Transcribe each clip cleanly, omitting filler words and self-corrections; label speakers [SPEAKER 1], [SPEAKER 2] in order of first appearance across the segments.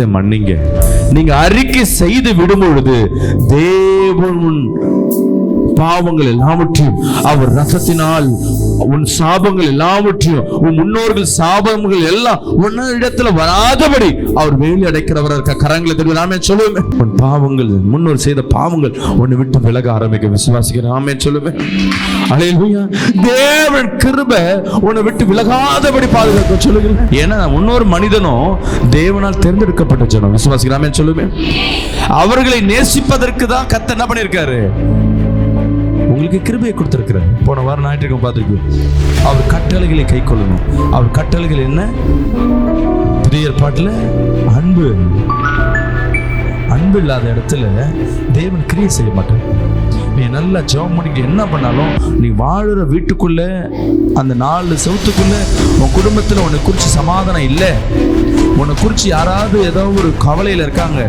[SPEAKER 1] பாவத்தை மன்னிங்க. நீங்க அறிக்கை செய்து விடும் பொழுது தேவன் பாவங்கள் எல்லாவற்றையும் அவர் ரசத்தினால், உன் சாபங்கள் எல்லாவற்றையும், உன் முன்னோர்கள் சாபங்கள் எல்லாம் உன்ன இடத்துல வராதபடி அவர் வேலி அடைக்கிறவர் இருக்க. கரங்களை தெரியும் நாமே சொல்லுவேன். உன் பாவங்கள், முன்னோர் செய்த பாவங்கள் உன்னை விட்டு விலக ஆரம்பிக்க விசுவாசிக்கிறேன். நாமே சொல்லுவேன். அல்லேலூயா. தேவன் கிருபை உன்னை விட்டு விலகாதபடி பாதுகாக்க சொல்லுங்க. ஏன்னா முன்னோர் மனிதனும் தேவனால் தேர்ந்தெடுக்கப்பட்ட ஜனம். விசுவாசிக்கிறேன். நாமே சொல்லுவேன். அவர்களை நேசிப்பதற்கு தான் கர்த்தர் என்ன பண்ணியிருக்காரு? உங்களுக்கு கிருபையை கொடுத்திருக்கிறார். போன வாரம் ஞாயிற்றுக்கிழமை பார்த்திருக்கோம். அவர் கட்டளைகளை கை கொள்ளணும். அவர் கட்டளைகள் என்ன? புதிய ஏற்பாட்டில் அன்பு. அன்பு இல்லாத இடத்துல தேவன் கிரியை செய்ய மாட்டார். நீ நல்லா ஜெபம் பண்ணிட்டு என்ன பண்ணாலும், நீ வாழுற வீட்டுக்குள்ள, அந்த 4 செவத்துக்குள்ள உன் குடும்பத்தில் உன்னை குறித்து சமாதானம் இல்லை, உன்னை குறித்து யாராவது ஏதோ ஒரு கவலையில் இருக்காங்க,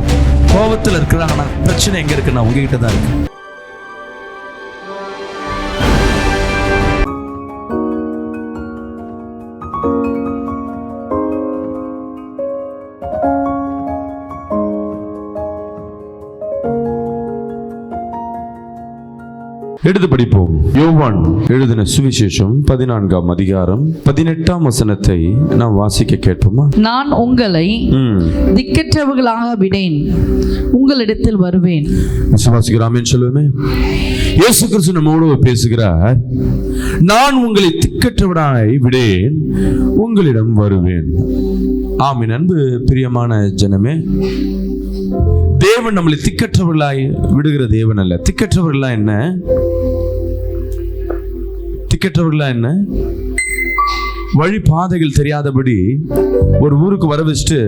[SPEAKER 1] கோபத்தில் இருக்கிறாங்கன்னா, பிரச்சனை எங்க இருக்குன்னா உங்ககிட்ட தான் இருக்கு. எடுத்து படிப்போம். யோவான் எழுதின சுவிசேஷம் 14ஆம் அதிகாரம் 18ஆம் வசனத்தை நாம் வாசிக்க கேட்போமா?
[SPEAKER 2] நான் உங்களை திக்கற்றவர்களாக விடேன், உங்களிடத்தில் வருவேன்.
[SPEAKER 1] விசுவாசிக்கிறாமே சொல்லுவேன். இயேசு கிறிஸ்து நம்மோடு பேசுகிறார். நான் உங்களை திக்கற்றவராய் விடேன், உங்களிடம் வருவேன். ஆமென். அன்பு பிரியமான ஜனமே, தேவன் நம்மளை திக்கற்றவர்களாய் விடுகிற தேவன் அல்ல. திக்கற்றவர்களா என்ன? திக்கற்றவர்களா என்ன? வழி பாதைகள் தெரியாதபடி ஒரு ஊருக்கு வர வச்சுட்டு,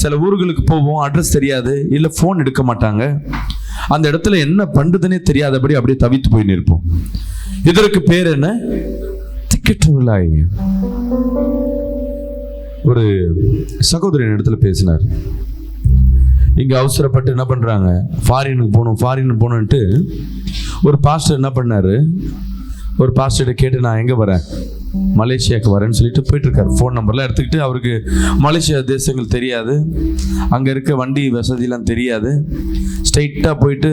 [SPEAKER 1] சில ஊர்களுக்கு போவோம், அட்ரஸ் தெரியாது, இல்லை ஃபோன் எடுக்க மாட்டாங்க, அந்த இடத்துல என்ன பண்றதுன்னே தெரியாதபடி அப்படியே தவித்து போய் நிற்போம். இதற்கு பேர் என்ன? திக்கற்றவர்களாய். ஒரு சகோதரன் இடத்துல பேசினார். இங்கே அவசரப்பட்டு என்ன பண்ணுறாங்க, ஃபாரினுக்கு போகணுன்ட்டு ஒரு பாஸ்டர் என்ன பண்ணார், ஒரு பாஸ்டர்கிட்ட கேட்டு நான் எங்கே வரேன், மலேசியாவுக்கு வரேன்னு சொல்லிட்டு போயிட்டுருக்காரு. ஃபோன் நம்பர்லாம் எடுத்துக்கிட்டு, அவருக்கு மலேசியா தேசங்கள் தெரியாது, அங்கே இருக்க வண்டி வசதியெலாம் தெரியாது. ஸ்ட்ரைட்டாக போயிட்டு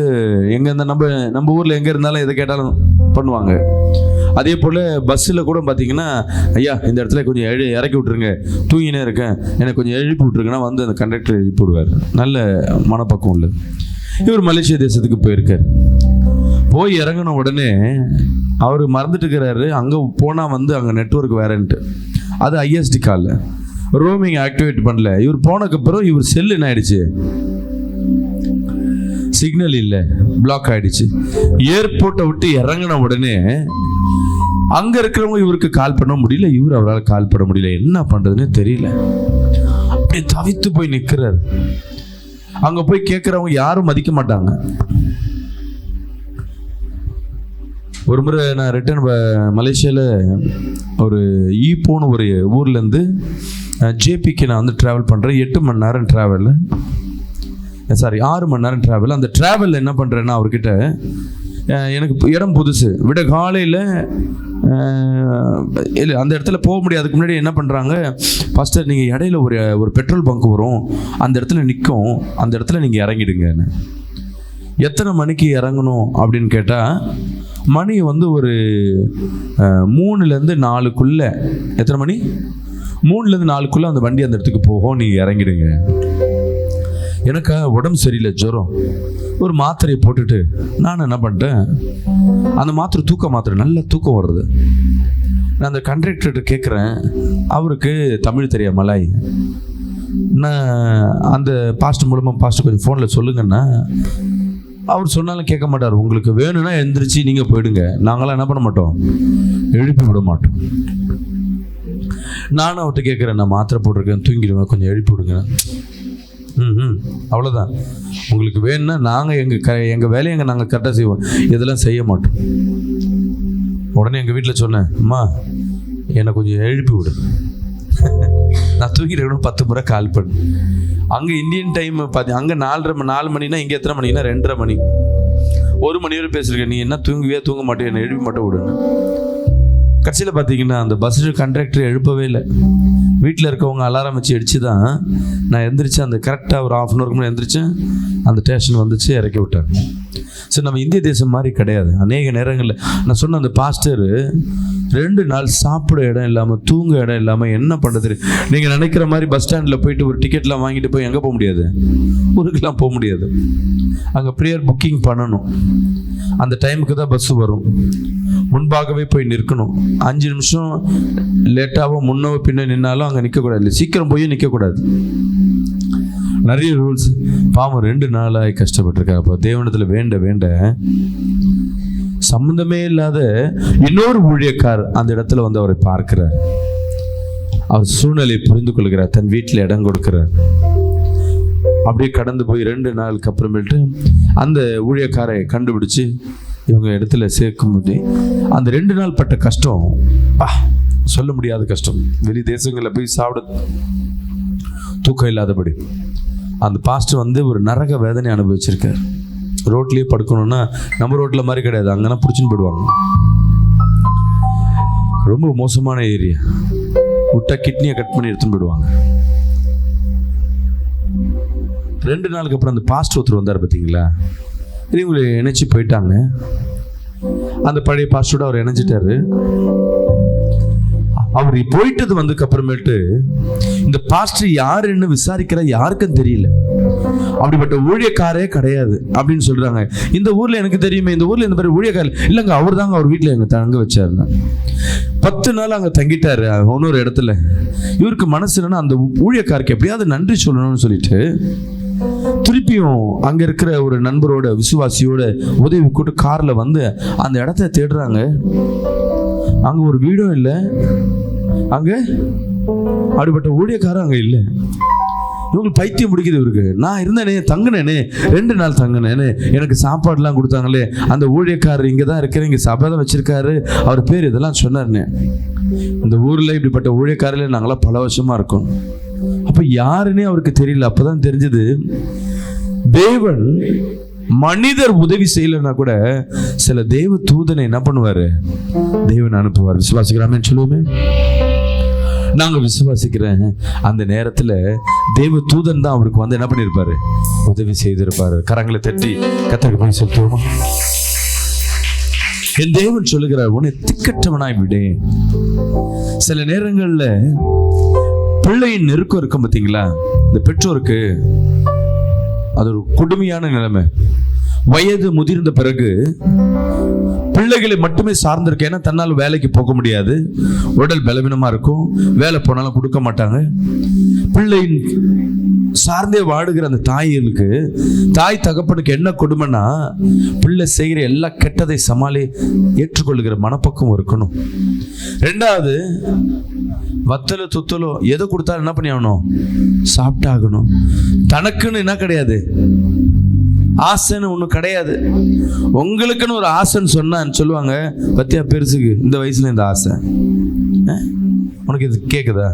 [SPEAKER 1] எங்கே இருந்தால் நம்ம ஊரில் எங்கே இருந்தாலும் எதை கேட்டாலும் பண்ணுவாங்க. அதே போல் பஸ்ஸில் கூட பார்த்தீங்கன்னா, ஐயா இந்த இடத்துல கொஞ்சம் இறக்கி விட்ருங்க, தூங்கினே இருக்கேன், எனக்கு கொஞ்சம் எழுப்பி விட்ருங்கன்னா வந்து அந்த கண்டக்டர் எழுப்பி விடுவார். நல்ல மனப்பக்கம் உள்ளது. இவர் மலேசியா தேசத்துக்கு போயிருக்கார். போய் இறங்கின உடனே அவர் மறந்துட்டு இருக்கிறாரு, அங்கே போனால் வந்து அங்கே நெட்வொர்க் வேறன்ட்டு. அது ஐஎஸ்டி கால், ரோமிங் ஆக்டிவேட் பண்ணல. இவர் போனதுக்கப்புறம் இவர் செல்லு என்ன ஆயிடுச்சு, சிக்னல் இல்லை, பிளாக் ஆயிடுச்சு. ஏர்போர்ட்டை விட்டு இறங்கின உடனே அங்க இருக்கிறவங்க இவருக்கு கால் பண்ண முடியல, இவர் அவரால் கால் பண்ண முடியல. என்ன பண்றதுன்னு தெரியல, அப்படியே தவித்து போய் நிற்கிறார். அங்க போய் கேட்கிறவங்க யாரும் மதிக்க மாட்டாங்க. ஒரு முறை நான் ரிட்டர்ன் மலேசியாவில் ஒரு ஈப்போன்னு ஒரு ஊர்லேருந்து ஜேபிக்கு நான் வந்து ட்ராவல் பண்ணுறேன். 8 மணி நேரம் ட்ராவல், 6 மணி நேரம் ட்ராவல். அந்த ட்ராவலில் என்ன பண்ணுறேன்னா, அவர்கிட்ட எனக்கு இடம் புதுசு, விட காலையில் இல்லை அந்த இடத்துல போக முடியாது. அதுக்கு முன்னாடி என்ன பண்ணுறாங்க, ஃபஸ்ட்டு நீங்கள் இடையில ஒரு பெட்ரோல் பங்க் வரும், அந்த இடத்துல நிற்கும், அந்த இடத்துல நீங்கள் இறங்கிடுங்க. எத்தனை மணிக்கு இறங்கணும் அப்படின்னு கேட்டால், மணி வந்து ஒரு 3லேருந்து 4க்குள்ளே. எத்தனை மணி? 3லேருந்து 4க்குள்ளே அந்த வண்டி அந்த இடத்துக்கு போகும், நீங்கள் இறங்கிடுங்க. எனக்கு உடம்பு சரியில்லை, ஜுரம். ஒரு மாத்திரையை போட்டுட்டு நான் என்ன பண்ணிட்டேன், அந்த மாத்திரை தூக்க மாத்திரை, நல்ல தூக்கம் வர்றது. நான் அந்த கண்டக்டர்கிட்ட கேட்குறேன், அவருக்கு தமிழ் தெரியா, மலாய். நான் அந்த பாஸ்டர் மூலமாக, பாஸ்டர் கொஞ்சம் ஃபோனில் சொல்லுங்கன்னா, அவர் சொன்னாலும் கேட்க மாட்டார். உங்களுக்கு வேணும்னா எழுந்திரிச்சு நீங்கள் போயிடுங்க, நாங்களாம் என்ன பண்ண மாட்டோம், எழுப்பி விட மாட்டோம். நானும் அவர்கிட்ட கேட்குறேன், நான் மாத்திரை போட்டிருக்கேன், தூங்கிடுவேன், கொஞ்சம் எழுப்பி விடுங்க. அவ்வளோதான். உங்களுக்கு வேணும்னா நாங்கள் எங்கள் வேலையை நாங்கள் கரெக்டாக செய்வோம், இதெல்லாம் செய்ய மாட்டோம். உடனே எங்கள் வீட்டில் சொன்னேன், அம்மா என்னை கொஞ்சம் எழுப்பி விடு, நான் தூங்கிட்டு 10 முறை கால் பண்ணு. அங்கே இந்தியன் டைம் அங்கே 4 மணினா, இங்கே எத்தனை மணினா 2:30 மணி. 1 மணி வரை பேசியிருக்கேன், நீ என்ன தூங்க மாட்டேன், என்னை எழுப்பி மட்டும் விடுன்னு. கடைசியில் பார்த்தீங்கன்னா அந்த பஸ் கண்டக்டர் எழுப்பவே இல்லை. வீட்டில் இருக்கவங்க அலாரம் வச்சு அடித்து தான் நான் எந்திரிச்சு அந்த கரெக்டாக ஒரு 1/2 hour முன்னாடி எந்திரிச்சேன். அந்த ஸ்டேஷன் வந்துச்சு, இறக்கி விட்டாங்க. சரி, நம்ம இந்திய தேசம் மாதிரி கிடையாது. அநேக நேரங்களில் நான் சொன்ன அந்த பாஸ்டர் 2 நாள் சாப்பிட இடம் இல்லாமல், தூங்க இடம் இல்லாமல் என்ன பண்ணுறது. நீங்கள் நினைக்கிற மாதிரி பஸ் ஸ்டாண்டில் போயிட்டு ஒரு டிக்கெட்லாம் வாங்கிட்டு போய் எங்கே போக முடியாது, ஊருக்கெல்லாம் போக முடியாது. அங்கே ப்ரேயர் புக்கிங் பண்ணணும். அந்த டைமுக்கு தான் பஸ்ஸு வரும். முன்பாகவே போய் நிற்கணும். 5 நிமிஷம் லேட்டாகவும் முன்னோ பின்ன நின்னாலும் அங்கே நிற்கக்கூடாது. சீக்கிரம் போய் நிற்கக்கூடாது. நிறைய ரூல்ஸ். பாவம் 2 நாளாக கஷ்டப்பட்டிருக்கா. அப்போ தேவனத்தில் வேண்ட வேண்ட சம்பந்தமே இல்லாத இன்னொரு ஊழியக்கார் அந்த இடத்துல வந்து அவரை பார்க்கிறார். அவர் சூழ்நிலையை புரிந்து கொள்கிறார். தன் வீட்டில் இடம் கொடுக்கிறார். அப்படியே கடந்து போய் 2 நாளுக்கு அப்புறமேட்டு அந்த ஊழியக்காரை கண்டுபிடிச்சு இவங்க இடத்துல சேர்க்கும்போது அந்த 2 நாள் பட்ட கஷ்டம் சொல்ல முடியாத கஷ்டம். வெளி தேசங்களில் போய் சாப்பிட தூக்கம் இல்லாதபடி அந்த பாஸ்டர் வந்து ஒரு நரக வேதனை அனுபவிச்சிருக்கார். ரோட்லேயே படுக்கணும்னா நம்ம ரோட்டில் மாதிரி கிடையாது, அங்கன்னா பிடிச்சின்னு போயிடுவாங்க. ரொம்ப மோசமான ஏரியா. விட்டா கிட்னியை கட் பண்ணி எடுத்துன்னு போயிடுவாங்க. 2 நாளுக்கு அப்புறம் அந்த பாஸ்டர் ஒருத்தர் வந்தார் பார்த்தீங்களா. இவங்களை இணைச்சி போயிட்டாங்க. அந்த பழைய பாஸ்டரோட அவர் இணைஞ்சிட்டாரு. அவர் போயிட்டது வந்ததுக்கு அப்புறமேட்டு இந்த பாஸ்டர் யாருன்னு விசாரிக்கிற யாருக்கும் தெரியல. அப்படிப்பட்ட ஊழியக்காரே கிடையாது அப்படின்னு சொல்றாங்க. இந்த ஊர்ல எனக்கு தெரியுமே, இந்த ஊர்ல இந்த மாதிரி ஊழியக்காரர் இல்லைங்க, அவர் தாங்க அவர் வீட்டில் எங்க தங்க வச்சாருன்னா 10 நாள் அங்கே தங்கிட்டாரு இன்னொரு இடத்துல. இவருக்கு மனசு இல்லைன்னா அந்த ஊழியக்காருக்கு எப்படியாவது நன்றி சொல்லணும்னு சொல்லிட்டு திருப்பியும் அங்க இருக்கிற ஒரு நண்பரோட விசுவாசியோட உதவி கூட்டு கார்ல வந்து அந்த இடத்த தேடுறாங்க. அங்க ஒரு வீடும் இல்லை, அங்க அப்படிப்பட்ட ஊழியக்காரன் அங்க இல்லை. இவங்களுக்கு பைத்தியம் பிடிக்குது இவருக்கு. நான் இருந்தேனே, தங்கினேனே, 2 நாள் தங்கினேனே, எனக்கு சாப்பாடுலாம் கொடுத்தாங்களே, அந்த ஊழியக்காரர் இங்கே தான் இருக்கிற, இங்கே சபை தான் வச்சிருக்காரு, அவர் பேர் இதெல்லாம் சொன்னார்னே. இந்த ஊரில் இப்படிப்பட்ட ஊழியக்காரில் நாங்களாம் பல வருஷமா இருக்கோம். அப்போ யாருன்னே அவருக்கு தெரியல. அப்போதான் தெரிஞ்சது, தேவன் மனிதர் உதவி செய்யலைன்னா கூட சில தேவ தூதனை என்ன பண்ணுவாரு, தேவன் அனுப்புவார். விசுவாசிக்கிறாமேன்னு சொல்லுவோமே. நாங்க விசுவாசிக்கிறேன். அந்த நேரத்துல தேவ தூதன் தான் அவருக்கு வந்து என்ன பண்ணிருப்பாரு, உதவி செய்திருப்பாரு. கரங்களை தட்டி கர்த்தருக்கு போய் சொல்லுவோமா. என் தேவன் சொல்லுகிறார், உன்னை திக்கற்றவனாய் விடேன். சில நேரங்கள்ல பிள்ளையின் நெருக்கம் இருக்கும் பார்த்தீங்களா. இந்த பெற்றோருக்கு அது ஒரு கொடுமையான நிலைமை. வயது முதிர்ந்த பிறகு பிள்ளைகளை மட்டுமே சார்ந்திருக்கு. ஏன்னா தன்னால் வேலைக்கு போக முடியாது, உடல் பலவீனமா இருக்கும், வேலை போனாலும் கொடுக்க மாட்டாங்க. பிள்ளையின் சார்ந்தே வாடுகிற அந்த தாய்களுக்கு, தாய் தகப்பனுக்கு என்ன கொடுமைன்னா, பிள்ளை செய்கிற எல்லா கெட்டதை சமாளி ஏற்றுக்கொள்ளுகிற மனப்பக்குவம் இருக்கணும். 2வது, வத்தலோ துத்தலோ எதை கொடுத்தாலும் என்ன பண்ணி ஆகணும், சாப்பிட்டாகணும். தனக்குன்னு என்ன கிடையாது, ஆசைன்னு ஒன்றும் கிடையாது. உங்களுக்குன்னு ஒரு ஆசைன்னு சொன்னான்னு சொல்லுவாங்க. பத்தியா பெருசுக்கு இந்த வயசுல இந்த ஆசை உனக்கு இது கேட்குதா?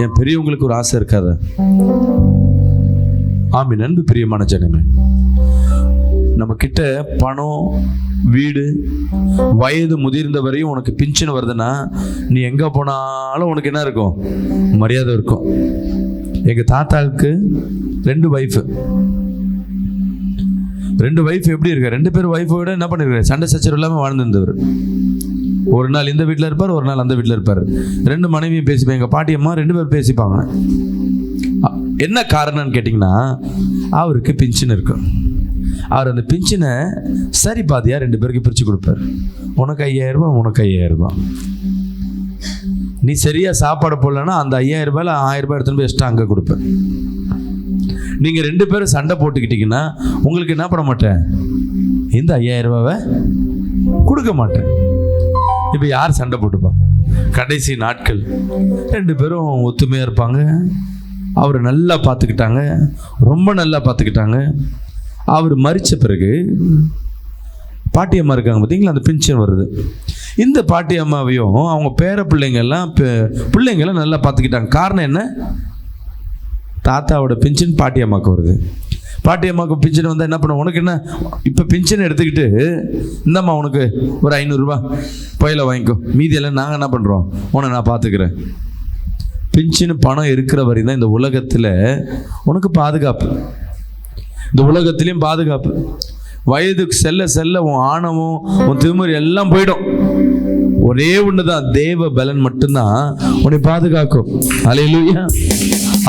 [SPEAKER 1] என் பெரியவங்களுக்கு ஒரு ஆசை இருக்காதா? ஆமீன். அன்பு பிரியமான ஜனமே, நம்ம கிட்ட பணம், வீடு, வயது முதிர்ந்த வரையும் உனக்கு பின்ஷன் வருதுன்னா நீ எங்க போனாலும் உனக்கு என்ன இருக்கும், மரியாதை இருக்கும். எங்க தாத்தாவுக்கு 2 வைஃப். 2 வைஃப் எப்படி இருக்க, 2 பேர் வைஃபோட என்ன பண்ணிருக்காரு, சண்டை சச்சரவு இல்லாமல் வாழ்ந்துருந்தவர். ஒரு நாள் இந்த வீட்டில் இருப்பார், ஒரு நாள் அந்த வீட்டில் இருப்பார். 2 மனைவியும் பேசிப்பாங்க. எங்கள் பாட்டியம்மா 2 பேர் பேசிப்பாங்க. என்ன காரணம்னு கேட்டிங்கன்னா, அவருக்கு பின்ஷன் இருக்கும். அவர் அந்த பின்ஷனை சரி பாதியாக 2 பேருக்கு பிரித்து கொடுப்பார். உனக்கு 5000 ரூபாய், உனக்கு 5000 ரூபாய். நீ சரியா சாப்பாடு போடலன்னா அந்த 5000 ரூபாயில் 1000 ரூபாய் எடுத்துன்னு போய் எக்ஸ்ட்ரா அங்கே கொடுப்பேன். நீங்கள் 2 பேரும் சண்டை போட்டுக்கிட்டீங்கன்னா உங்களுக்கு என்ன பண்ண மாட்டேன், இந்த 5000 ரூபாவை கொடுக்க மாட்டேன். இப்போ யார் சண்டை போட்டுப்பா? கடைசி நாட்கள் 2 பேரும் ஒத்துமையாக இருப்பாங்க. அவரை நல்லா பார்த்துக்கிட்டாங்க, ரொம்ப நல்லா பார்த்துக்கிட்டாங்க. அவர் மரித்த பிறகு பாட்டியம்மா இருக்காங்க பார்த்தீங்களா, அந்த பின்ஷன் வருது. இந்த பாட்டியம்மாவையும் அவங்க பேர பிள்ளைங்கெல்லாம் நல்லா பார்த்துக்கிட்டாங்க. காரணம் என்ன, தாத்தாவோட பின்ஷன் பாட்டியம்மாவுக்கு வருது. பாட்டியம்மாவுக்கு பிஞ்சன் வந்தால் என்ன பண்ணுவோம், உனக்கு என்ன இப்போ பிஞ்சன் எடுத்துக்கிட்டு இந்தம்மா உனக்கு ஒரு 500 ரூபா பையில வாங்கிக்கோ, மீதியெல்லாம் நாங்கள் என்ன பண்ணுறோம், உன்னை நான் பார்த்துக்கிறேன். பிஞ்சனு பணம் இருக்கிற வரையும் தான் இந்த உலகத்தில் உனக்கு பாதுகாப்பு, இந்த உலகத்திலையும் பாதுகாப்பு. வயதுக்கு செல்ல செல்ல உன் ஆணவம் உன் திமிரு எல்லாம் போயிடும். ஒரே ஒண்ணுதான், தேவ பலன் மட்டும்தான் உன்னை பாதுகாக்கும். அல்லேலூயா,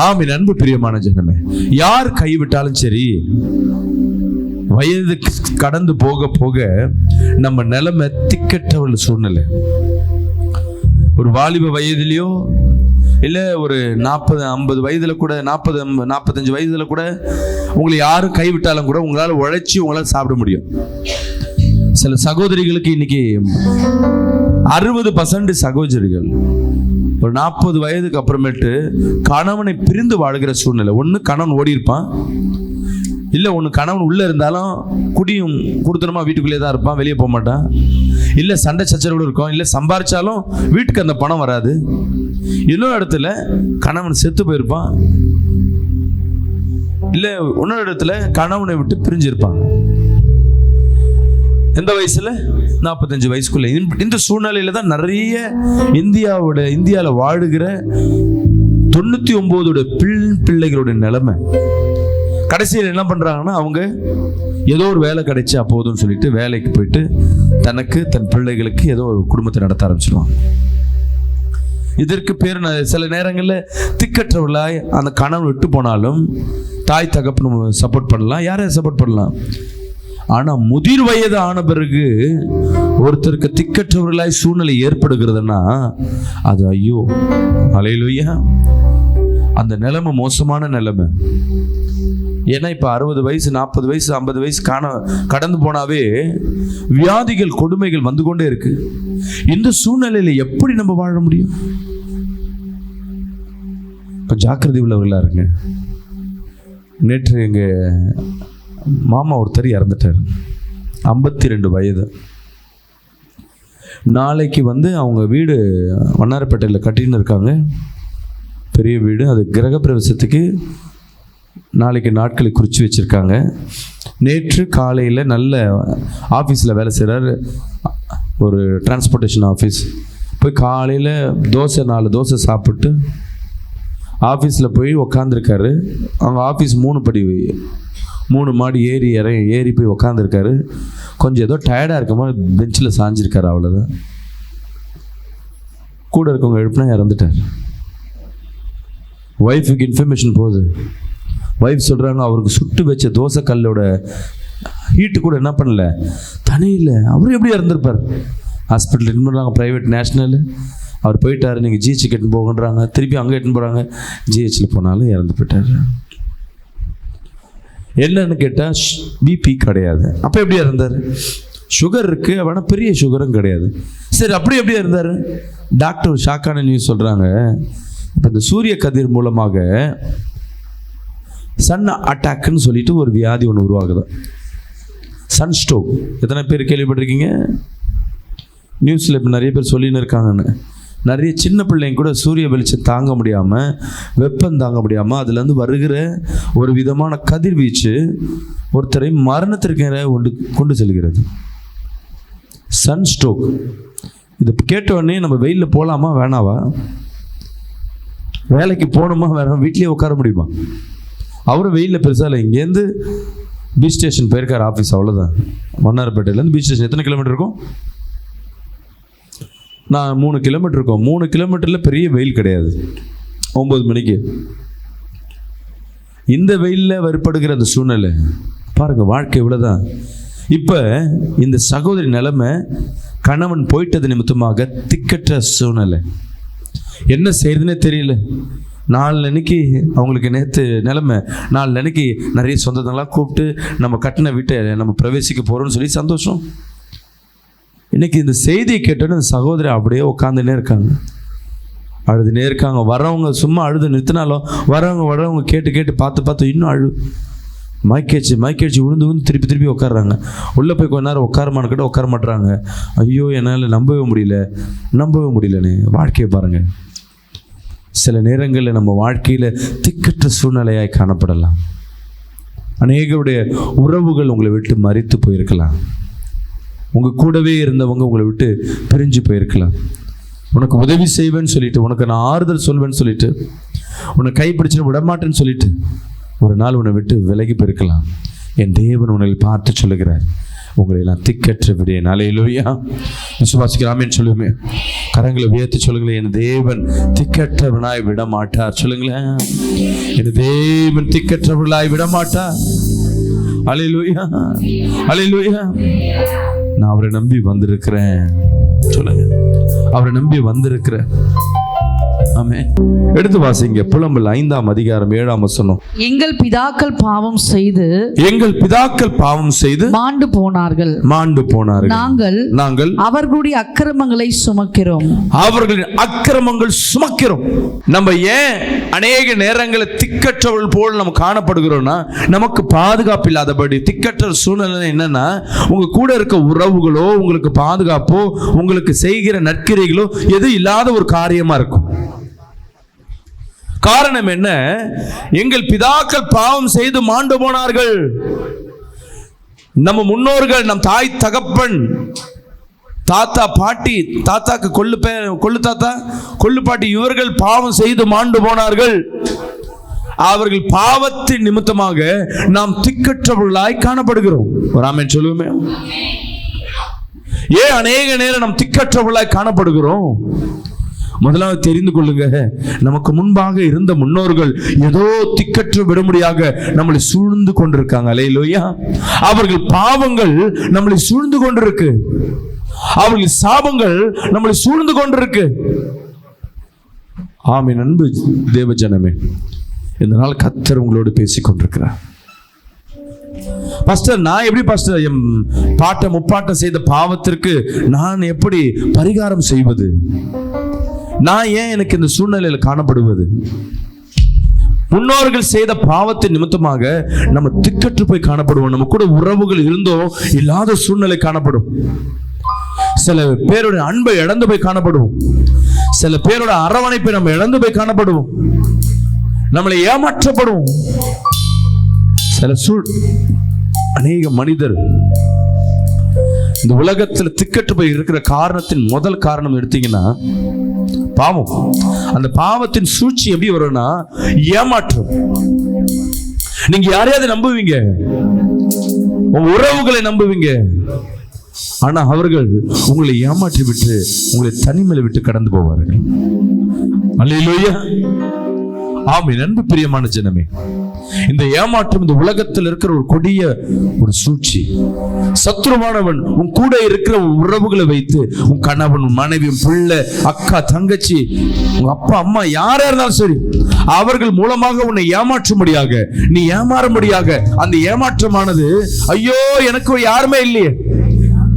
[SPEAKER 1] ஆமென். அன்பு பிரியமான ஜனமே, யார் கைவிட்டாலும் சரி, வயது கடந்து போக போக நம்ம நிலைமை திக்கற்றவள் சூழ்நிலை. ஒரு வாலிப வயதிலையோ இல்லை ஒரு 40-50 வயதுல கூட, 40-45 வயதுல கூட உங்களை யாரும் கைவிட்டாலும் கூட உங்களால் உழைச்சி உங்களால் சாப்பிட முடியும். சில சகோதரிகளுக்கு இன்னைக்கு 60% சகோதரிகள் ஒரு 40 வயதுக்கு அப்புறமேட்டு கணவனை பிரிந்து வாழ்கிற சூழ்நிலை. ஒன்று கணவன் ஓடி இருப்பான், இல்லை ஒன்று கணவன் உள்ளே இருந்தாலும் குடியும் கொடுத்தனமா வீட்டுக்குள்ளே தான் இருப்பான், வெளியே போக மாட்டான். இல்லை சண்டை சச்சரவு இருக்கும், இல்லை சம்பாரிச்சாலும் வீட்டுக்கு அந்த பணம் வராது. இன்னொரு இடத்துல கணவன் செத்து போயிருப்பான், இல்லை இன்னொரு இடத்துல கணவனை விட்டு பிரிஞ்சிருப்பாங்க. எந்த வயசுல? 45 வயசுக்குள்ள. இந்த சூழ்நிலையில தான் நிறைய இந்தியாவில் வாழுகிற 99 பிள்ளைகளுடைய நிலைமை. கடைசியில் என்ன பண்றாங்கன்னா, அவங்க ஏதோ ஒரு வேலை கிடைச்சா போதும்னு சொல்லிட்டு வேலைக்கு போயிட்டு தனக்கு தன் பிள்ளைகளுக்கு ஏதோ ஒரு குடும்பத்தை நடத்த ஆரம்பிச்சிருவாங்க. இதற்கு பேர் சில நேரங்களில் திக்கற்றவர்களாய் அந்த கணவன் விட்டு போனாலும் தாய் தகப்பனும் சப்போர்ட் பண்ணலாம், யாரையும் சப்போர்ட் பண்ணலாம். ஆனால் முதிர் வயது ஆன பிறகு ஒருத்தருக்கு திக்கற்றவர்களாய் சூழ்நிலை ஏற்படுகிறதுனா அது ஐயோ, அல்லேலூயா, அந்த நிலைமை மோசமான நிலைமை. ஏன்னா இப்போ 60 வயசு 40 வயசு 50 வயசு கடந்து போனாவே வியாதிகள் கொடுமைகள் வந்து கொண்டே இருக்கு. இந்த சூழ்நிலையில எப்படி நம்ம வாழ முடியும்? கொஞ்சம் ஜாக்கிரதை உள்ளவர்களா இருங்க. நேற்று எங்க மாமா ஒருத்தர் இறந்துட்டார், 52 வயது. நாளைக்கு அவங்க வீடு வண்ணாரப்பேட்டையில் கட்டின்னு இருக்காங்க, பெரிய வீடு. அது கிரகப்பிரவேசத்துக்கு நாளைக்கு நாட்களை குறித்து வச்சுருக்காங்க. நேற்று காலையில் நல்ல ஆஃபீஸில் வேலை செய்கிறார், ஒரு டிரான்ஸ்போர்ட்டேஷன் ஆஃபீஸ். போய் காலையில் 4 தோசை சாப்பிட்டு ஆஃபீஸில் போய் உக்காந்துருக்காரு. அவங்க ஆஃபீஸ் 3 மாடி ஏறி போய் உக்காந்துருக்காரு. கொஞ்சம் ஏதோ டயர்டாக இருக்க மாதிரி பெஞ்சில் சாஞ்சிருக்காரு, அவ்வளோதான். கூட இருக்கவங்க எழுப்புனா இறந்துட்டார். ஒய்ஃபுக்கு இன்ஃபர்மேஷன் போகுது. ஒய்ஃப் சொல்கிறாங்க, அவருக்கு சுட்டு வச்ச தோசை கல்லோட ஹீட்டு கூட என்ன பண்ணல, தனியில். அவர் எப்படி இறந்துருப்பார்? ஹாஸ்பிட்டல் எட்டுன்னு போகிறாங்க, ப்ரைவேட் நேஷ்னல். அவர் போயிட்டார், நீங்கள் ஜிஹெச்சுக்கு எட்டுன்னு போகன்றாங்க. திருப்பி அங்கே எட்டுன்னு போகிறாங்க, ஜிஹெச்சில் போனாலும் இறந்து போயிட்டார். என்னன்னு கேட்டால் பிபி கிடையாது. அப்போ எப்படி இறந்தார்? சுகர் இருக்குது, ஆனால் பெரிய சுகரும் கிடையாது. சரி, அப்படி எப்படி இருந்தார்? டாக்டர் ஷாக்கான நியூஸ் சொல்கிறாங்க, இப்போ இந்த சூரிய கதிர் மூலமாக சன் அட்டாக்னு சொல்லிட்டு ஒரு வியாதி ஒன்று உருவாகுது, சன் ஸ்ட்ரோக். எத்தனை பேர் கேள்விப்பட்டிருக்கீங்க? நியூஸில் இப்போ நிறைய பேர் சொல்லின்னு இருக்காங்கன்னு. நிறைய சின்ன பிள்ளைங்க கூட சூரிய வெளிச்சம் தாங்க முடியாமல், வெப்பம் தாங்க முடியாமல், அதுலேருந்து வருகிற ஒரு விதமான கதிர்வீச்சு ஒருத்தரை மரணத்திற்கு கொண்டு செல்கிறது. Sun stroke. இதை கேட்டவுடனே நம்ம வெயிலில் போகலாமா வேணாவா? வேலைக்கு போகணுமா வேணாம்? வீட்லேயே உட்கார முடியுமா? அவரும் வெயிலில் பெருசாக இல்லை, இங்கேருந்து பீச் ஸ்டேஷன் போயிருக்கார் ஆஃபீஸ், அவ்வளோதான். வண்ணாரப்பேட்டையிலேருந்து பீச் ஸ்டேஷன் எத்தனை கிலோமீட்டர் இருக்கும்? நான் 3 கிலோமீட்டர் இருக்கும். 3 கிலோமீட்டரில் பெரிய வெயில் கிடையாது. 9 மணிக்கு இந்த வெயிலில் வருப்படுகிற அந்த சூழ்நிலை பாருங்கள், வாழ்க்கை இவ்வளோதான். இப்போ இந்த சகோதரி நிலைமை, கணவன் போயிட்டது நிமித்தமாக திக்கற்ற சூழ்நிலை. என்ன செய்யறதுன்னே தெரியல. 4 அன்னைக்கு அவங்களுக்கு நேற்று நிலைமை, 4 அன்னைக்கு நிறைய சொந்தங்களாம் கூப்பிட்டு நம்ம கட்டின வீட்டை நம்ம பிரவேசிக்க போகிறோம்னு சொல்லி சந்தோஷம். இன்னைக்கு இந்த செய்தியை கேட்டோன்னு இந்த சகோதரி அப்படியே உட்காந்துனே இருக்காங்க, அழுதுனே இருக்காங்க. வரவங்க சும்மா அழுது நிறுத்தினாலும் வரவங்க கேட்டு பார்த்து இன்னும் மயக்கேச்சு விழுந்து திருப்பி உட்காடுறாங்க. உள்ளே போய் கொஞ்ச நேரம் உட்காரமான்னு கிட்ட உட்கார மாட்டுறாங்க. ஐயோ, என்னால் நம்பவே முடியலன்னு. வாழ்க்கையை பாருங்கள். சில நேரங்களில் நம்ம வாழ்க்கையில் திக்கற்ற சூழ்நிலையாய் காணப்படலாம். அநேகருடைய உறவுகள் உங்களை விட்டு மரித்து போயிருக்கலாம். உங்கள் கூடவே இருந்தவங்க உங்களை விட்டு பிரிஞ்சு போயிருக்கலாம். உனக்கு உதவி செய்வேன்னு சொல்லிட்டு, உனக்கு நான் ஆறுதல் சொல்வேன்னு சொல்லிட்டு, உன்னை கைப்பிடிச்சு விடமாட்டேன்னு சொல்லிட்டு ஒரு நாள் உன்னை விட்டு விலகி போயிருக்கலாம். என் தேவன் உன்னை பார்த்து சொல்லுகிறார், உங்களை எல்லாம் திக்கற்ற விடேன். அல்லேலூயா. விசுவாசிக்கிறாமேன்னு சொல்லுமே. கரங்களை உயர்த்தி சொல்லுங்களேன், என் தேவன் திக்கற்றவனாய் விட மாட்டார். சொல்லுங்களேன், என் தேவன் திக்கற்றவர்களாய் விட மாட்டார். அல்லேலூயா, அல்லேலூயா. நான் அவரை நம்பி வந்திருக்கிறேன். சொல்லுங்க, அவரை நம்பி வந்திருக்கிறேன். ஆமென். எடுத்து வாசிங்க புலம்பல் 5ஆம் அதிகாரம் 7ஆம் வசனம்.
[SPEAKER 2] எங்கள் பிதாக்கள் பாவம் செய்து மாண்டு போனார்கள். நாங்கள் அவர்களுடைய அக்கிரமங்களை சுமக்கிறோம்.
[SPEAKER 1] நம்ம ஏன் அநேக நேரங்களில் திக்கற்றவர்கள் போல் நம்ம காணப்படுகிறோம்னா, நமக்கு பாதுகாப்பு இல்லாதபடி. திக்கற்ற சூழ்நிலை என்னன்னா, உங்க கூட இருக்க உறவுகளோ, உங்களுக்கு பாதுகாப்போ, உங்களுக்கு செய்கிற நற்கிரைகளோ எது இல்லாத ஒரு காரியமா இருக்கும். காரணம் என்ன? எங்கள் பிதாக்கள் பாவம் செய்து மாண்டு போனார்கள். நம்ம முன்னோர்கள், நம் தாய் தகப்பன், தாத்தா பாட்டி, தாத்தாக்கு கொள்ளு தாத்தா, கொள்ளு பாட்டி, இவர்கள் பாவம் செய்து மாண்டு போனார்கள். அவர்கள் பாவத்தின் நிமித்தமாக நாம் திக்கற்றவர்களாய் காணப்படுகிறோம். ஒரு ஆமென் சொல்லுவோமே. ஏன் அநேக நேரம் நாம் திக்கற்றவர்களாய் காணப்படுகிறோம்? முதலாவது தெரிந்து கொள்ளுங்க, நமக்கு முன்பாக இருந்த முன்னோர்கள் ஏதோ திக்கற்ற விடுமுறையாக நம்மளை சூழ்ந்து கொண்டிருக்காங்க. அல்லேலூயா. அவர்கள் பாவங்கள் நம்மளை சூழ்ந்து கொண்டிருக்கு. அவர்கள் சாபங்கள் நம்மளை சூழ்ந்து கொண்டிருக்கு. ஆமென். அன்பு தேவ ஜனமே, இந்த நாள் கர்த்தர் உங்களோடு பேசிக் கொண்டிருக்கிறார். பாஸ்டர், நான் எப்படி பாஸ்டர் என் பாட்ட முப்பாட்டம் செய்த பாவத்திற்கு நான் எப்படி பரிகாரம் செய்வது? நான் ஏன் எனக்கு இந்த சூழ்நிலையில் காணப்படுவது? முன்னோர்கள் செய்த பாவத்தின் நிமித்தமாக நம்ம திக்கற்று போய் காணப்படுவோம். நம்ம கூட உறவுகள் இருந்தோ இல்லாத சூழ்நிலை காணப்படும். சில பேருடைய அன்பை இழந்து போய் காணப்படுவோம். சில பேரோட அரவணைப்பை நம்ம இழந்து போய் காணப்படுவோம். நம்மளை ஏமாற்றப்படுவோம். சில அநேக மனிதர் இந்த உலகத்தில் திக்கற்று போய் இருக்கிற காரணத்தின் முதல் காரணம் எடுத்தீங்கன்னா பாவம். அந்த பாவத்தின் சூழ்ச்சி எப்படி வரும்னா, ஏமாற்றம். நீங்க யாரையாவது நம்புவீங்க, உங்க உறவுகளை நம்புவீங்க, ஆனா அவர்கள் உங்களை ஏமாற்றி விட்டு உங்களை தனிமையில விட்டு கடந்து போவார்கள். அல்லேலூயா. ஆமென். அன்பு பிரியமான ஜனமே, இந்த ஏமாற்றம் இந்த உலகத்தில் இருக்கிற ஒரு கொடிய ஒரு சூழ்ச்சி. சத்துருவானவன் உன் கூட இருக்கிற உறவுகளை வைத்து, உன் கணவன், உன் மனைவி, உன் பிள்ளை, அக்கா, தங்கச்சி, உங்க அப்பா அம்மா, யாரா இருந்தாலும் சரி, அவர்கள் மூலமாக உன்னை ஏமாற்றும்படியாக, நீ ஏமாறும்படியாக அந்த ஏமாற்றமானது, ஐயோ எனக்கு யாருமே இல்லையே,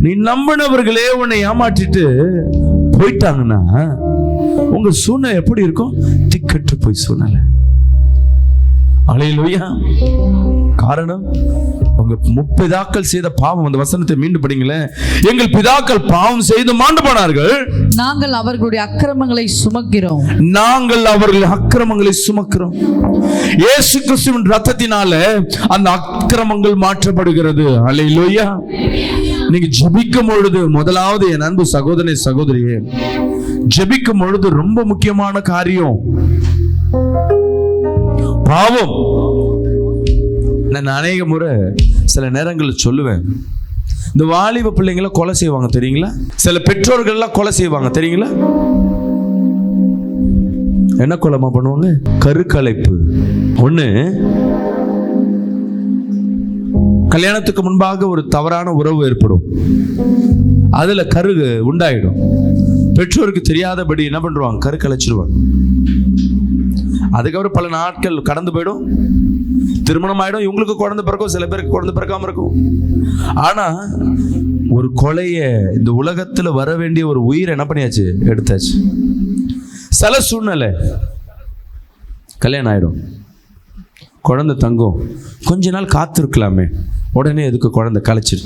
[SPEAKER 1] நீ நம்பினவர்களே உன்னை ஏமாற்றிட்டு போயிட்டாங்கன்னா உங்க சூழ்நிலை எப்படி இருக்கும்? திக்கற்று போய் சூழ்நிலை. அல்லேலூயா. காரணம், உங்க முற்பிதாக்கள் செய்த பாவம். அந்த வசனத்தை மீண்டும் படிங்களேன். எங்கள் பிதாக்கள் பாவம் செய்து மாண்டு போனார்கள்.
[SPEAKER 2] நாங்கள் அவர்களுடைய அக்கிரமங்களை சுமக்கிறோம்.
[SPEAKER 1] இயேசு கிறிஸ்துவின் இரத்தத்தினால அந்த அக்கிரமங்கள் மாற்றப்படுகிறது. அல்லேலூயா. நீங்க ஜெபிக்கும் பொழுது, முதலாவது என் அன்பு சகோதரனே, சகோதரியே, ஜெபிக்கும் பொழுது ரொம்ப முக்கியமான காரியம் பாவம். நான் அநேக முறை சில நேரங்களில் சொல்லுவேன், இந்த வாலிப பிள்ளைங்களை கொலை செய்வாங்க தெரியுங்களா? சில பெற்றோர்கள் எல்லாம் கொலை செய்வாங்க தெரியுங்களா? என்ன கொலைமா பண்ணுவாங்க? கருக்கலைப்பு. ஒண்ணு, கல்யாணத்துக்கு முன்பாக ஒரு தவறான உறவு ஏற்படும், அதுல கரு உண்டாயிடும். பெற்றோருக்கு தெரியாதபடி என்ன பண்றாங்க? கருக்கலைச்சிருவாங்க. அதுக்கப்புறம் பல நாட்கள் கடந்து போயிடும், திருமணம் ஆயிடும், இவங்களுக்கு குழந்தை பிறக்கும், சில பேருக்கு குழந்தை பிறக்காம இருக்கும். ஆனா ஒரு கொலைய, இந்த உலகத்துல வர வேண்டிய ஒரு உயிரை என்ன பண்ணியாச்சு? எடுத்தாச்சு. சில சூழ்நிலை கல்யாணம் ஆயிடும், குழந்தை தங்கும், கொஞ்ச நாள் காத்திருக்கலாமே, உடனே எதுக்கு குழந்தை கலைச்சிரு?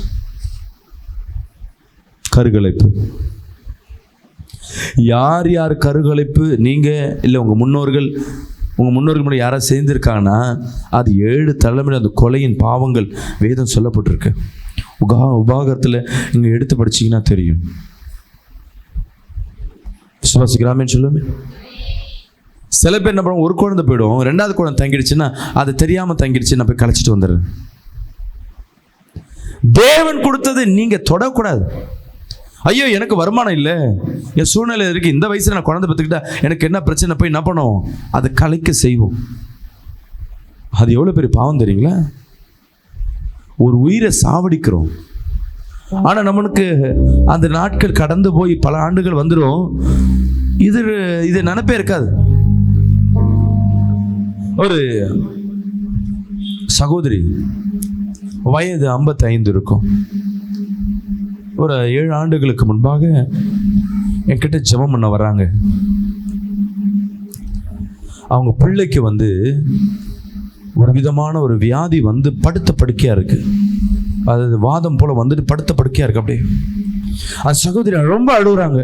[SPEAKER 1] கருகலைப்பு. யார் யார் கருகலைப்பு? நீங்க இல்ல உங்க முன்னோர்கள் உங்கள் முன்னோர்கள் முன்னாடி யாராவது செய்திருக்காங்கன்னா அது 7 தலைமுறை அந்த கொலையின் பாவங்கள் வேதம் சொல்லப்பட்டிருக்கு. உபாகத்தில் இங்கே எடுத்து படிச்சிங்கன்னா தெரியும். விசுவாசிக்கிறாமேன்னு சொல்லுமே. சில பேர் என்ன பண்ணுவோம், ஒரு குழந்தை போயிடும், 2வது குழந்தை தங்கிடுச்சுன்னா அது தெரியாமல் தங்கிடுச்சு, நான் போய் கலைச்சிட்டு வந்துடுறேன். தேவன் கொடுத்தது நீங்க தொடக்கூடாது. ஐயோ எனக்கு வருமானம் இல்லை, என் சூழ்நிலை இருக்கு, இந்த வயசுல நான் குழந்தை பெற்றுக்கிட்டா எனக்கு என்ன பிரச்சனை, போய் என்ன பண்ணுவோம், அதை கலைக்க செய்வோம். அது எவ்வளோ பெரிய பாவம் தெரியுங்களா? ஒரு உயிரை சாவடிக்கிறோம். ஆனால் நம்மளுக்கு அந்த நாட்கள் கடந்து போய் பல ஆண்டுகள் வந்துடும், இது நினைப்பே இருக்காது. ஒரு சகோதரி வயது 55 இருக்கும். ஒரு 7 ஆண்டுகளுக்கு முன்பாக என்கிட்ட ஜெபம் பண்ண வராங்க. அவங்க பிள்ளைக்கு ஒரு விதமான ஒரு வியாதி படுத்த படுக்கையா இருக்கு. அது வாதம் போல படுத்த படுக்கையா இருக்கு. அப்படியே அந்த சகோதரி ரொம்ப அழுகுறாங்க.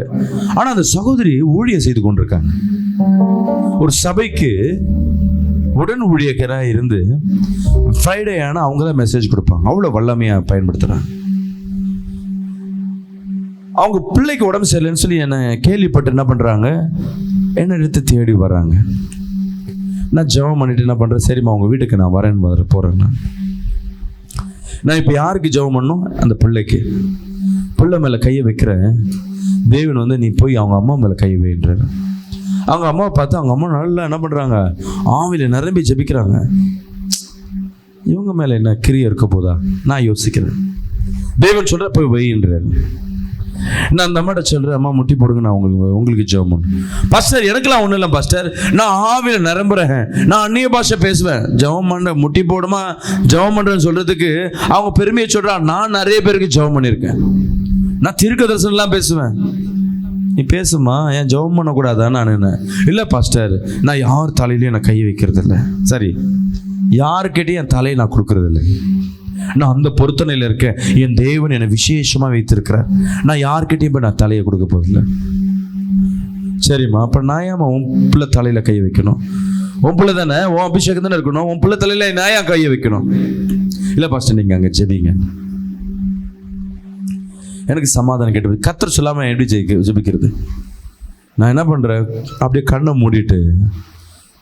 [SPEAKER 1] ஆனா அந்த சகோதரி ஊழியம் செய்து கொண்டிருக்காங்க. ஒரு சபைக்கு உடன் ஊழியராக இருந்து ஃப்ரைடே ஆனால் அவங்க தான் மெசேஜ் கொடுப்பாங்க. அவ்வளோ வல்லமையாக பயன்படுத்துகிறாங்க. அவங்க பிள்ளைக்கு உடம்பு சரியில்லைன்னு சொல்லி என்னை கேள்விப்பட்டு என்ன பண்ணுறாங்க, என்னை எடுத்து தேடி வர்றாங்க. நான் ஜெபம் பண்ணிட்டு என்ன பண்ணுறேன், சரிம்மா அவங்க வீட்டுக்கு நான் வரேன்னு போகிறேன். நான் இப்போ யாருக்கு ஜெபம் பண்ணணும், அந்த பிள்ளைக்கு. பிள்ளை மேலே கையை வைக்கிறேன். தேவன் நீ போய் அவங்க அம்மா மேலே கையை வைன்ற. அவங்க அம்மாவை பார்த்து அவங்க அம்மா நல்லா என்ன பண்ணுறாங்க, ஆவியில் நிரம்பி ஜெபிக்கிறாங்க. இவங்க மேலே என்ன கிரியை இருக்க போதா நான் யோசிக்கிறேன். தேவன் சொல்கிற போய் வைன்றார். நான் அந்த அம்மாட்ட சொல்கிறேன், அம்மா முட்டி போடுங்க, நான் உங்களுக்கு ஜெபம் பண்ணு. பாஸ்டர் எனக்குலாம் ஒன்றும் இல்லை பாஸ்டர், நான் ஆவியில் நிரம்புறேன், நான் அந்நிய பாஷை பேசுவேன், ஜெபம் பண்ண முட்டி போடுமா ஜெபம் பண்ணுறேன்னு சொல்கிறதுக்கு அவங்க பெருமையை சொல்கிறான். நான் நிறைய பேருக்கு ஜெபம் பண்ணியிருக்கேன், நான் தீர்க்க தரிசனம்லாம் பேசுவேன். நீ பேசுமா, ஏன் ஜெபம் பண்ணக்கூடாதா? நான் என்ன இல்லை பாஸ்டர், நான் யார் தலையிலையும் நான் கை வைக்கிறது இல்லை. சரி, யாருக்கிட்டையும் என் தலையை நான் கொடுக்கறது இல்லை. நான் அந்த பொருத்தனையில் இருக்கேன். என் தேவன் என்னை விசேஷமாக வைத்திருக்கிறார். நான் யார்கிட்டையும் போய் நான் தலையை கொடுக்க போதில்லை. சரிம்மா, அப்போ நான் ஏமா உன் பிள்ளை தலையில் கை வைக்கணும்? உன் பிள்ளை தானே, உன் அபிஷேகம் தானே இருக்கணும், உன் பிள்ளை தலையில் நான் ஏன் கையை வைக்கணும்? இல்லை பாஸ்டர், நீங்கள் அங்கே ஜெபிங்க. எனக்கு சமாதானம் கேட்டு கர்த்தர் சொல்லாமல் எப்படி ஜெபிக்கிறது? நான் என்ன பண்ணுறேன், அப்படியே கண்ணை மூடிட்டு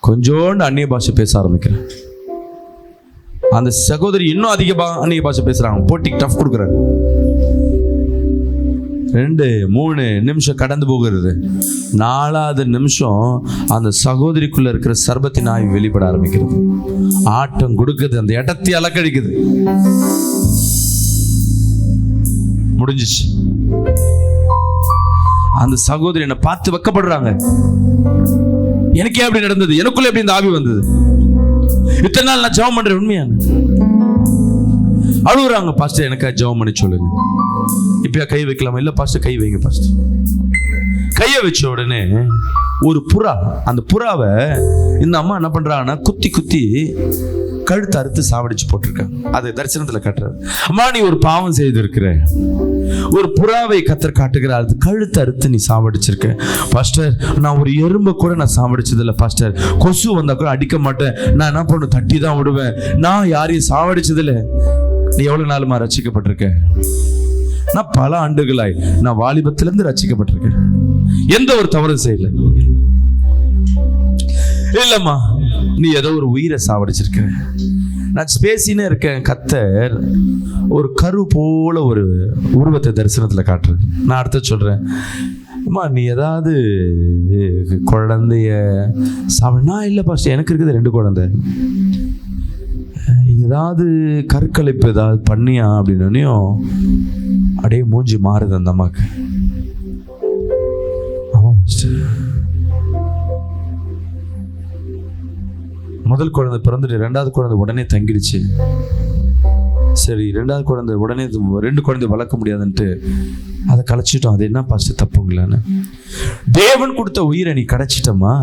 [SPEAKER 1] கொஞ்சோண்டு அந்நிய பாஷை பேச ஆரம்பிக்கிறேன். அந்த சகோதரி இன்னும் அதிக அந்நிய பாஷை பேசுகிறாங்க. போட்டிக்கு டஃப் கொடுக்குறாங்க. 2-3 நிமிஷம் கடந்து போகிறது. 4வது நிமிஷம் அந்த சகோதரிக்குள்ள இருக்கிற சர்பத்தின் ஆவி வெளிப்பட ஆரம்பிக்கிறது. ஆட்டம் கொடுக்குது, அந்த இடத்தை அலக்கழிக்குது. முடிஞ்சிச்சு. அந்த சகோதரி என்னை பார்த்து வெக்கப்படுறாங்க. எனக்கே அப்படி நடந்தது, எனக்குள்ள எப்படி இந்த ஆவி வந்தது? இத்தனை நாள் நான் ஜெபம் பண்றேன், உண்மையான அழுகுறாங்க. பாஸ்டர் எனக்கா ஜெபம் பண்ணி சொல்லுங்க. இப்பயா கை வைக்கலாமா? இல்லை பாஸ்டர் கை வைங்க பாஸ்டர். கையை வச்ச உடனே ஒரு புறா, அந்த புறாவை இந்த அம்மா என்ன பண்றாங்கன்னா குத்தி குத்தி கழுத்து அறுத்து சாவடிச்சு போட்டிருக்காங்க. அது தரிசனத்தில் காட்டுறாரு. அம்மா நீ ஒரு பாவம் செய்திருக்கிற, ஒரு புறாவை கத்தர் காட்டுகிறார், அது கழுத்து அறுத்து நீ சாவடிச்சிருக்க. பாஸ்டர் நான் ஒரு எறும்பை கூட நான் சாவடிச்சது இல்லை பாஸ்டர், கொசு வந்தா கூட அடிக்க மாட்டேன், நான் என்ன பண்ணுவேன் தட்டி தான் விடுவேன், நான் யாரையும் சாவடிச்சது இல்லை. நீ எவ்வளவு நாளுமா ரட்சிக்கப்பட்டிருக்க? நான் பல ஆண்டுகளாய் நான் வாலிபத்திலிருந்து ரட்சிக்கப்பட்டிருக்கேன், எந்த ஒரு தவறும் செய்யல. இல்லம்மா நீ ஏதோ ஒரு உயிரை சாவடிச்சிருக்க. நான் பேசினே இருக்கேன். கத்தர் ஒரு கரு போல ஒரு உருவத்தை தரிசனத்தில் காட்டுறேன். நான் அடுத்த சொல்றேன், அம்மா நீ ஏதாவது குழந்தைய சாப்பிடனா? இல்லை பாஸ்டர் எனக்கு இருக்குது 2 குழந்தை. ஏதாவது கருக்கலைப்பு ஏதாவது பண்ணியா அப்படின்னும் அப்படியே மூஞ்சி மாறுது அந்த அம்மாக்கு. ஆமா பாஸ்டர், முதல் குழந்தை பிறந்துட்டு 2வது குழந்தை உடனே தங்கிடுச்சு. சரி 2வது குழந்தை உடனே 2 குழந்தை வளர்க்க முடியாதுன்ட்டு அதை கலைச்சிட்டோம். அது என்ன பாஸ்டர் தப்புங்களான்னு? தேவன் கொடுத்த உயிரை நீ கடைச்சிட்டமா?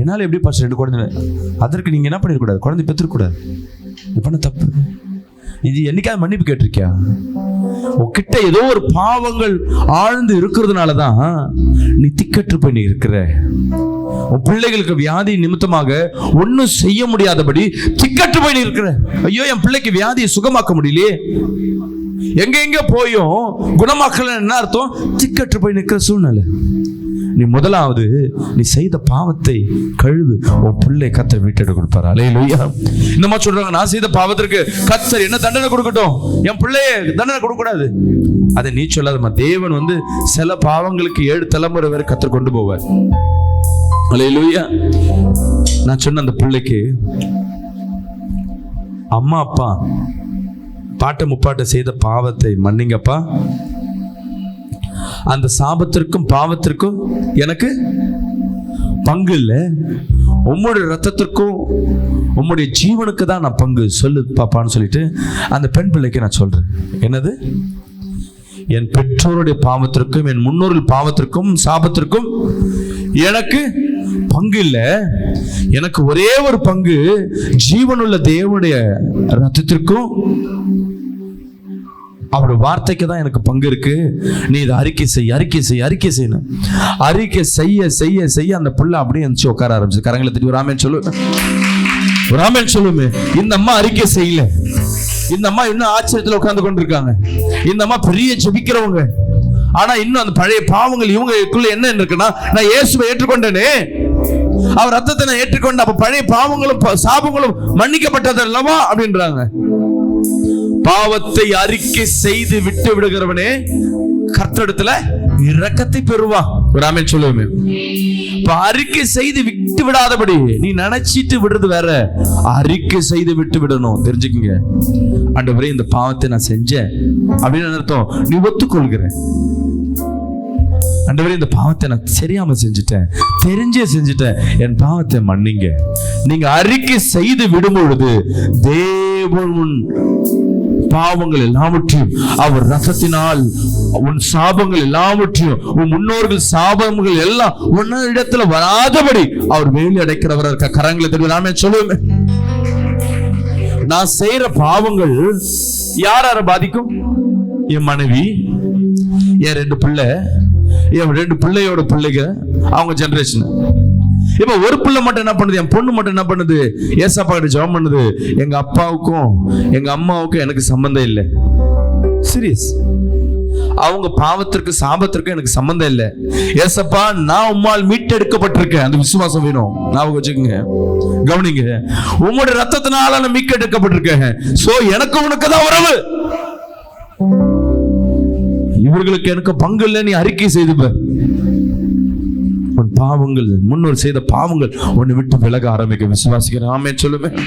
[SPEAKER 1] என்னால் எப்படி பாஸ்டர் 2 குழந்தை? அதற்கு நீங்க என்ன பண்ணிடக்கூடாது, குழந்தை பெற்றுக்கூடாது. இது பண்ண தப்பு. இது என்னைக்காவது மன்னிப்பு கேட்டிருக்கியா? உன்கிட்ட ஏதோ ஒரு பாவங்கள் ஆழ்ந்து இருக்கிறதுனாலதான் நீ திக்கற்று போய் நீ இருக்கிற. உன் பிள்ளைகளுக்கு வியாதி நிமித்தமாக ஒன்னும் செய்ய முடியாதபடி திக்கற்று போய் நீ இருக்கிற. ஐயோ, என் பிள்ளைக்கு வியாதியை சுகமாக்க முடியலையே, எங்க போயும் குணமாக்கல, என்ன அர்த்தம்? திக்கற்று போய் நிற்கிற சூழ்நிலை. நீ முதலாவது நீ செய்த பாவத்தை கழுவு, உன் பிள்ளை கர்த்தர் மீட்டெடுத்து கொடுப்பார். அல்லேலூயா. இந்த மாதிரி சொல்றாங்க, நான் செய்த பாவத்திற்கு கர்த்தர் என்ன தண்டனை கொடுக்கட்டும், என் பிள்ளைய தண்டனை கொடுக்க கூடாது. அதை நீ சொல்லாதம்மா. தேவன் சில பாவங்களுக்கு 7 தலைமுறை வரை கர்த்தர் கொண்டு போவார். அல்லேலூயா. நான் சொன்ன அந்த பிள்ளைக்கு அம்மா அப்பா பாட்ட முப்பாட்ட செய்த பாவத்தை மன்னிங்கப்பா, அந்த சாபத்திற்கும் பாவத்திற்கும் எனக்கு பங்கு இல்லை, உம்முடைய ரத்தத்திற்கும் உம்முடைய ஜீவனுக்கு தான் நான் பங்கு, சொல்லு பாப்பான்னு சொல்லிட்டு அந்த பெண் பிள்ளைக்கு நான் சொல்றேன். என்னது? என் பெற்றோருடைய பாவத்திற்கும் என் முன்னோர்கள் பாவத்திற்கும் சாபத்திற்கும் எனக்கு பங்கு இல்லை, எனக்கு ஒரே ஒரு பங்கு ஜீவனுள்ள தேவனுடைய ரத்தத்திற்கும் அவருடைய வார்த்தைக்கு தான் எனக்கு பங்கு இருக்கு. நீ இதை அறிக்கை செய்யணும். அறிக்கை செய்ய அந்த புள்ள அப்படியே இருந்துச்சு உட்கார ஆரம்பிச்சு. கரங்களை தட்டி ஒரு ஆமென் சொல்லுமே. இந்த அம்மா அறிக்கை செய்யல. இந்த அம்மா இன்னும் ஆச்சரியத்தில் உட்கார்ந்து கொண்டிருக்காங்க. இந்த அம்மா பெரிய ஜெபிக்கிறவங்க. ஆனா இன்னும் அந்த பழைய பாவங்கள் இவங்களுக்குள்ள என்ன இருக்குன்னா, நான் இயேசுவை ஏற்றுக்கொண்டேனே, அவர் ரத்தத்தை நான் ஏற்றுக்கொண்டேன், அப்ப பழைய பாவங்களும் சாபங்களும் மன்னிக்கப்பட்டது அல்லவா அப்படின்றாங்க. பாவத்தை அறிக்கை செய்து விட்டு விடுகிறவனே கர்த்தரிடத்துல இரக்கத்தை பெறுவான். ஒரு ஆமென் சொல்லுவோமே. அறிக்கை செய்து விட்டு விடாதபடி நீ நினைச்சிட்டு விடுறது வேற, அறிக்கை செய்து விட்டு விடணும். தெரிஞ்சுக்கங்க, ஆண்டவரே இந்த பாவத்தை நான் செஞ்சேன் அப்படின்னு அர்த்தம். நீ ஒத்துக்கொள்கிற, ஆண்டவரே இந்த பாவத்தை நான் தெரியாம செஞ்சுட்டேன், தெரிஞ்சே செஞ்சுட்டேன், என் பாவத்தை மன்னிங்க. நீங்க அறிக்கை செய்து விடும் பொழுது தேவன் பாவங்கள் எல்லாவற்றையும் அவர் ரத்தத்தினால், உன் சாபங்கள் எல்லாவற்றையும், உன் முன்னோர்கள் சாபங்கள் எல்லாம் உன்ன இடத்துல வராதபடி அவர் வேலி அடைக்கிறவரா இருக்க. கரங்களை தெரியும். நாமே சொல்லுவேன், நான் செய்யற பாவங்கள் யார பாதிக்கும்? என் மனைவி, என் 2 பிள்ளை, என் 2 பிள்ளையோட பிள்ளைங்க, அவங்க ஜெனரேஷன். இப்ப ஒரு பிள்ளை மட்டும் என்ன பண்ணுது, என் பொண்ணு மட்டும் என்ன பண்ணுது, ஏசப்பா கிட்ட ஜெபம் பண்ணுது, எங்க அப்பாவுக்கும் எங்க அம்மாவுக்கும் எனக்கு சம்பந்தம் இல்லை. சீரியஸ். அவங்க பாவத்திற்கு சாபத்திற்கு எனக்கு சம்பந்தம் இல்லை. ஏசப்பா, நான் உம்மால் மீட்டெடுக்கப்பட்டிருக்கேன். அந்த விசுவாசம் வேணும். ஞாபகம் வச்சுக்கோங்க, கவனிங்க. உம்முடைய ரத்தத்தினால நான் மீட்டெடுக்கப்பட்டிருக்கேன். சோ எனக்கு உனக்கு தான் உறவு, இவர்களுக்கு எனக்கு பங்கு இல்லை. நீ அறிக்கை செய்து உன் பாவங்கள், முன்னோர் செய்த பாவங்கள் உன்னை விட்டு விலக ஆரம்பிக்க. விசுவாசிக்கிறேன். ஆமென் சொல்லுவேன்.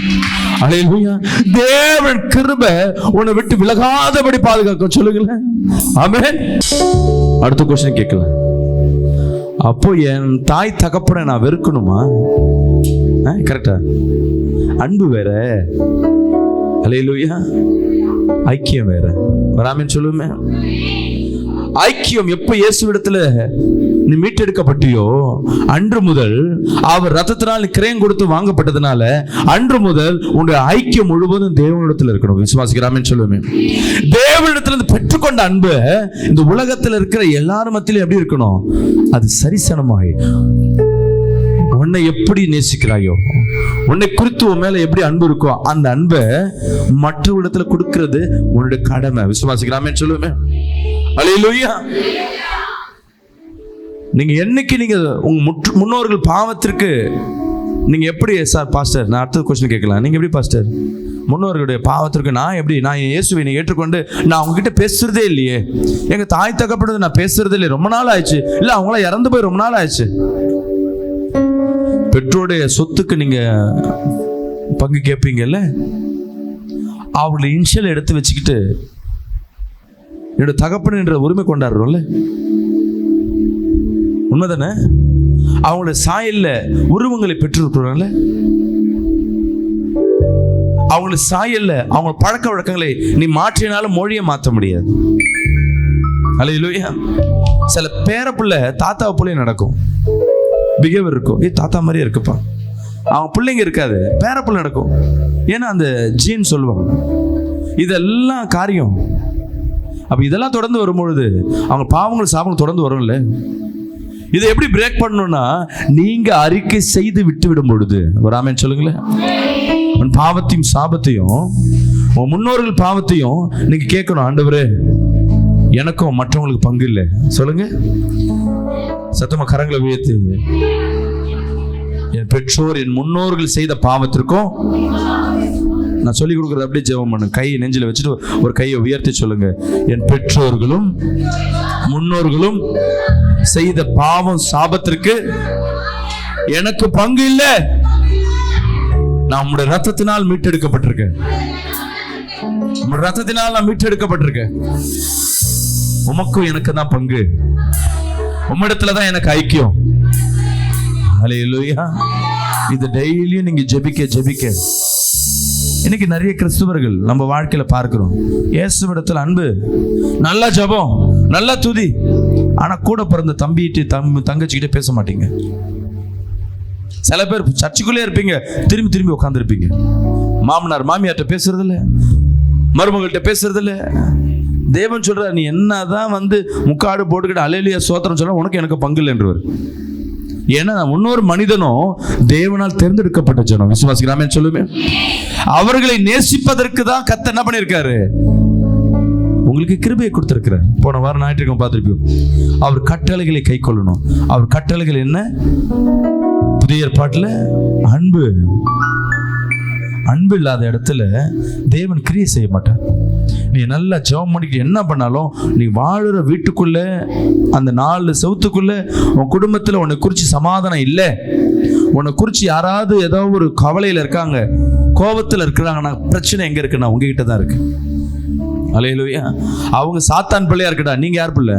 [SPEAKER 1] அல்லேலூயா. தேவன் கிருபை உன்னை விட்டு விலகாதபடி பாதுகாக்க. சொல்லுங்களேன். ஆமென். அடுத்த क्वेश्चन கேட்கலாம். அப்போ என் தாய் தகப்பனை நான் வெறுக்கணுமா? கரெக்டா? அன்பு வேற, அல்லேலூயா, ஐக்கியம் வேற. ஆமென் சொல்லுவேன். ஐக்கியம் எப்ப இயேசுவிடத்துல நீ மீட்டெடுக்கப்பட்டியோ அன்று முதல், அவர் ரத்தத்தினால் கிரயம் கொடுத்து வாங்கப்பட்டதுனால அன்று முதல் உன்னுடைய ஐக்கியம் முழுவதும் தேவனிடத்தில் இருக்கணும். விசுவாசிக்கிறாமே சொல்லுவேன். தேவனிடத்துல பெற்றுக்கொண்ட அன்பு இந்த உலகத்தில் இருக்கிற எல்லாரும் மத்தியிலும் எப்படி இருக்கணும்? அது சரிசனமாய் உன்னை எப்படி நேசிக்கிறாயோ, உன்னை குறித்து உன் மேல எப்படி அன்பு இருக்கோ, அந்த அன்பை மற்ற இடத்துல கொடுக்கிறது உன்னுடைய கடமை. விசுவாசிக்கிறாமே சொல்லுவேன். அல்லேலூயா. நீங்க என்னைக்கு நீங்க உங்க முன்னோர்கள் பாவத்திற்கு நீங்க எப்படி, சார் பாஸ்டர் நான் அடுத்த क्वेश्चन கேட்கலாம், நீங்க எப்படி பாஸ்டர் முன்னோர்களுடைய பாவத்திற்கு நான் இயேசுவை நீ ஏற்றுக்கொண்டு நான் அவங்க கிட்ட பேசுறதே இல்லையே, எங்க தாய் தகப்பனது நான் பேசுறதே இல்லை, ரொம்ப நாள் ஆயிடுச்சு, இல்ல அவங்களாம் இறந்து போய் ரொம்ப நாள் ஆயிடுச்சு. பெற்றோருடைய சொத்துக்கு நீங்க பங்கு கேட்பீங்கல்ல, அவங்களுடைய இன்ஷியல் எடுத்து வச்சுக்கிட்டு என்னோட தகப்பன் என்ற உரிமை கொண்டாடுறோம்ல, உண்மைதானே? அவங்களோட சாயல்ல உருவங்களை பெற்றிருக்கிறோம்ல, அவங்களோட சாயல்ல அவங்க பழக்க வழக்கங்களை நீ மாற்றினாலும் மொழியை மாற்ற முடியாது. அல்லேலூயா. சில பேரப்புள்ள தாத்தா பிள்ளை நடக்கும், பிஹேவியர் இருக்கும், தாத்தா மாதிரியே இருக்குப்பா, அவங்க பிள்ளைங்க இருக்காது, பேரப்புள்ள நடக்கும். ஏன்னா அந்த ஜீன் சொல்லுவாங்க. இதெல்லாம் காரியம் அப்ப இதெல்லாம் தொடர்ந்து வரும்பொழுது அவங்க பாவங்கள் சாபங்கள் தொடர்ந்து வரும்ல. இதை எப்படி பிரேக் பண்ணணும்னா, நீங்க அறிக்கை செய்து விட்டு விடும் பொழுது, ஒரு ஆமென் சொல்லுங்களேன். உன் பாவத்தையும் சாபத்தையும், உன் முன்னோர்கள் பாவத்தையும் நீங்க கேட்கணும். ஆண்டவரே, எனக்கும் மற்றவங்களுக்கு பங்கு இல்லை சொல்லுங்க. சத்தமா கரங்களை உயர்த்தி, என் பெற்றோர் என் முன்னோர்கள் செய்த பாவத்திற்கும் நான் சொல்லி கொடுக்குறது அப்படியே ஜெபம் பண்ணு. கையை நெஞ்சில வச்சுட்டு ஒரு கையை உயர்த்தி சொல்லுங்க. என் பெற்றோர்களும் முன்னோர்களும் செய்த பாவம் சாபத்திற்கு எனக்கு பங்கு இல்லை. நான் உம்முடைய ரத்தத்தினால் மீட்டெடுக்கப்பட்டிருக்கேன். உம்முடைய ரத்தத்தினால் நான் மீட்டெடுக்கப்பட்டிருக்கேன். உமக்கும் எனக்கு தான் பங்கு. உம்மிடத்துல தான் எனக்கு ஐக்கியம். ஹல்லேலூயா. இது டெய்லியும் நீங்க ஜெபிக்க ஜெபிக்க, இன்னைக்கு நிறைய கிறிஸ்துவர்கள் நம்ம வாழ்க்கையில பார்க்கிறோம், இயேசுவிடத்தில் அன்பு, நல்ல ஜெபம், நல்ல துதி, ஆனா கூட பிறந்த தங்கச்சிக்கிட்டே பேச மாட்டீங்க. சில பேர் சர்ச்சுக்குள்ளே இருப்பீங்க, திரும்பி திரும்பி உட்கார்ந்து இருப்பீங்க. மாமனார் மாமியார்ட்ட பேசுறது இல்ல, மருமகள்கிட்ட பேசுறது இல்ல. தேவன் சொல்ற, நீ என்னதான் முக்காடு போட்டுக்கிட்டு அல்லேலூயா சோத்திரம் சொல்ல, உனக்கு எனக்கு பங்கு இல்லைன்றவர். ஏன்னா முன்னொரு மனிதனும் தேவனால் தேர்ந்தெடுக்கப்பட்ட ஜனம், விசுவாசிக்கிறாமே சொல்லுமே, அவர்களை நேசிப்பதற்கு தான் கர்த்தர் என்ன பண்ணியிருக்காரு, உங்களுக்கு கிருபையை கொடுத்திருக்கிறார். போன வாரம் ஞாயிற்றுக்கிழமை பார்த்திருப்போம். அவர் கட்டளைகளை கை கொள்ளணும். அவர் கட்டளைகள் என்ன? புதிய ஏற்பாட்டில் அன்பு. அன்பு இல்லாத இடத்துல தேவன் கிரியை செய்ய மாட்டார். நீ நல்லா ஜெபம் பண்ணிட்டு என்ன பண்ணாலும், நீ வாழுற வீட்டுக்குள்ள, அந்த 4 செவுத்துக்குள்ள, உன் குடும்பத்தில் உன்னை குறித்து சமாதானம் இல்லை, உன்னை குறித்து யாராவது ஏதோ ஒரு கவலையில் இருக்காங்க, கோபத்தில் இருக்கிறாங்கன்னா, பிரச்சனை எங்க இருக்குன்னா உங்ககிட்ட தான் இருக்கு. அல்லேலூயா. அவங்க சாத்தான் பிள்ளையா இருக்கடா, நீங்க யார் பிள்ளை?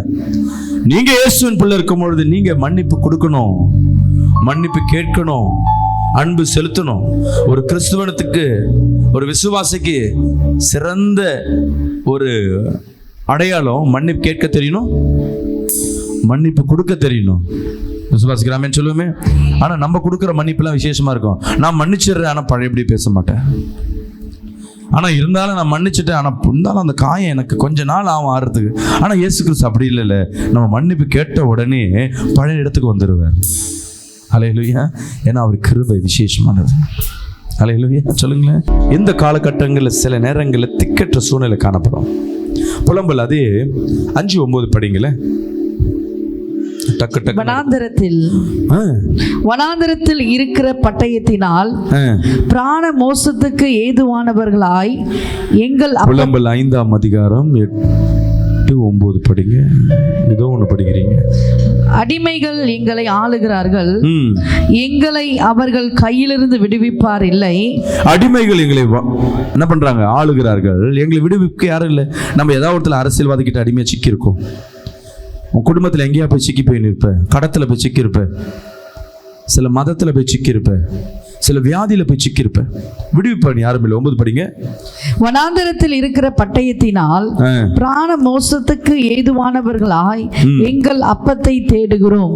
[SPEAKER 1] நீங்க இயேசுவின் பிள்ளை இருக்கும் பொழுது நீங்க மன்னிப்பு கொடுக்கணும், மன்னிப்பு கேட்கணும், அன்பு செலுத்தணும். ஒரு கிறிஸ்துவனுக்கு, ஒரு விசுவாசிக்கு சிறந்த ஒரு அடையாளம் மன்னிப்பு கேட்க தெரியணும், மன்னிப்பு கொடுக்க தெரியணும். விசுவாசிக்கிறாமேன்னு சொல்லுவோமே. ஆனா நம்ம கொடுக்குற மன்னிப்புலாம் விசேஷமா இருக்கும். நான் மன்னிச்சிடுறேன், ஆனா பழையபடி பேச மாட்டேன். ஆனா இருந்தாலும் நான் மன்னிச்சுட்டேன், ஆனா இருந்தாலும் அந்த காயம் எனக்கு கொஞ்ச நாள் ஆகும் ஆறுறதுக்கு. ஆனா இயேசு கிறிஸ்து அப்படி இல்லைல்ல, நம்ம மன்னிப்பு கேட்ட உடனே பழைய இடத்துக்கு வந்துடுவார். ஹல்லேலூயா. ஏன்னா அவர் கிருபை விசேஷமானது. ஹல்லேலூயா சொல்லுங்களேன். இந்த காலகட்டங்களில் சில நேரங்களில் திக்கற்ற சூழ்நிலை காணப்படும். புலம்பல். அதே 5:9 படிங்களேன்.
[SPEAKER 2] வனாந்தரத்தில் இருக்கிற பட்டயத்தினால் பிராண மோசத்துக்கு ஏதுவானவர்களாய் எங்கள்
[SPEAKER 1] புலம்பல் 5ஆம் அதிகாரம் 8-9 படிங்க. ஏதோ ஒன்று படிக்கிறீங்க.
[SPEAKER 2] அடிமைகள் எங்களை ஆளுகிறார்கள், எங்களை அவர்கள் கையிலிருந்து விடுவிப்பார் இல்லை.
[SPEAKER 1] அடிமைகள் எங்களை என்ன பண்றாங்க? ஆளுகிறார்கள். எங்களை விடுவிக்க யாரும் இல்லை. நம்ம ஏதாவது ஒருத்தர் அரசியல்வாதிக்கிட்ட அடிமையா சிக்கி இருக்கோம். உன் குடும்பத்தில் எங்கேயா போய் சிக்கி போய் நிற்ப, கடத்தில் போய் சிக்கி இருப்ப, சில மதத்தில் போய் சிக்கி இருப்ப, சில வியாதியில போய் சிக்கி இருப்ப. விடுவிப்பான் யாரும் இல்லை. 9 படிங்க. வனாந்தரத்தில் இருக்கிற பட்டயத்தினால் பிராண மோசத்துக்கு ஏதுவானவர்களாய் எங்கள் அப்பத்தை தேடுகிறோம்.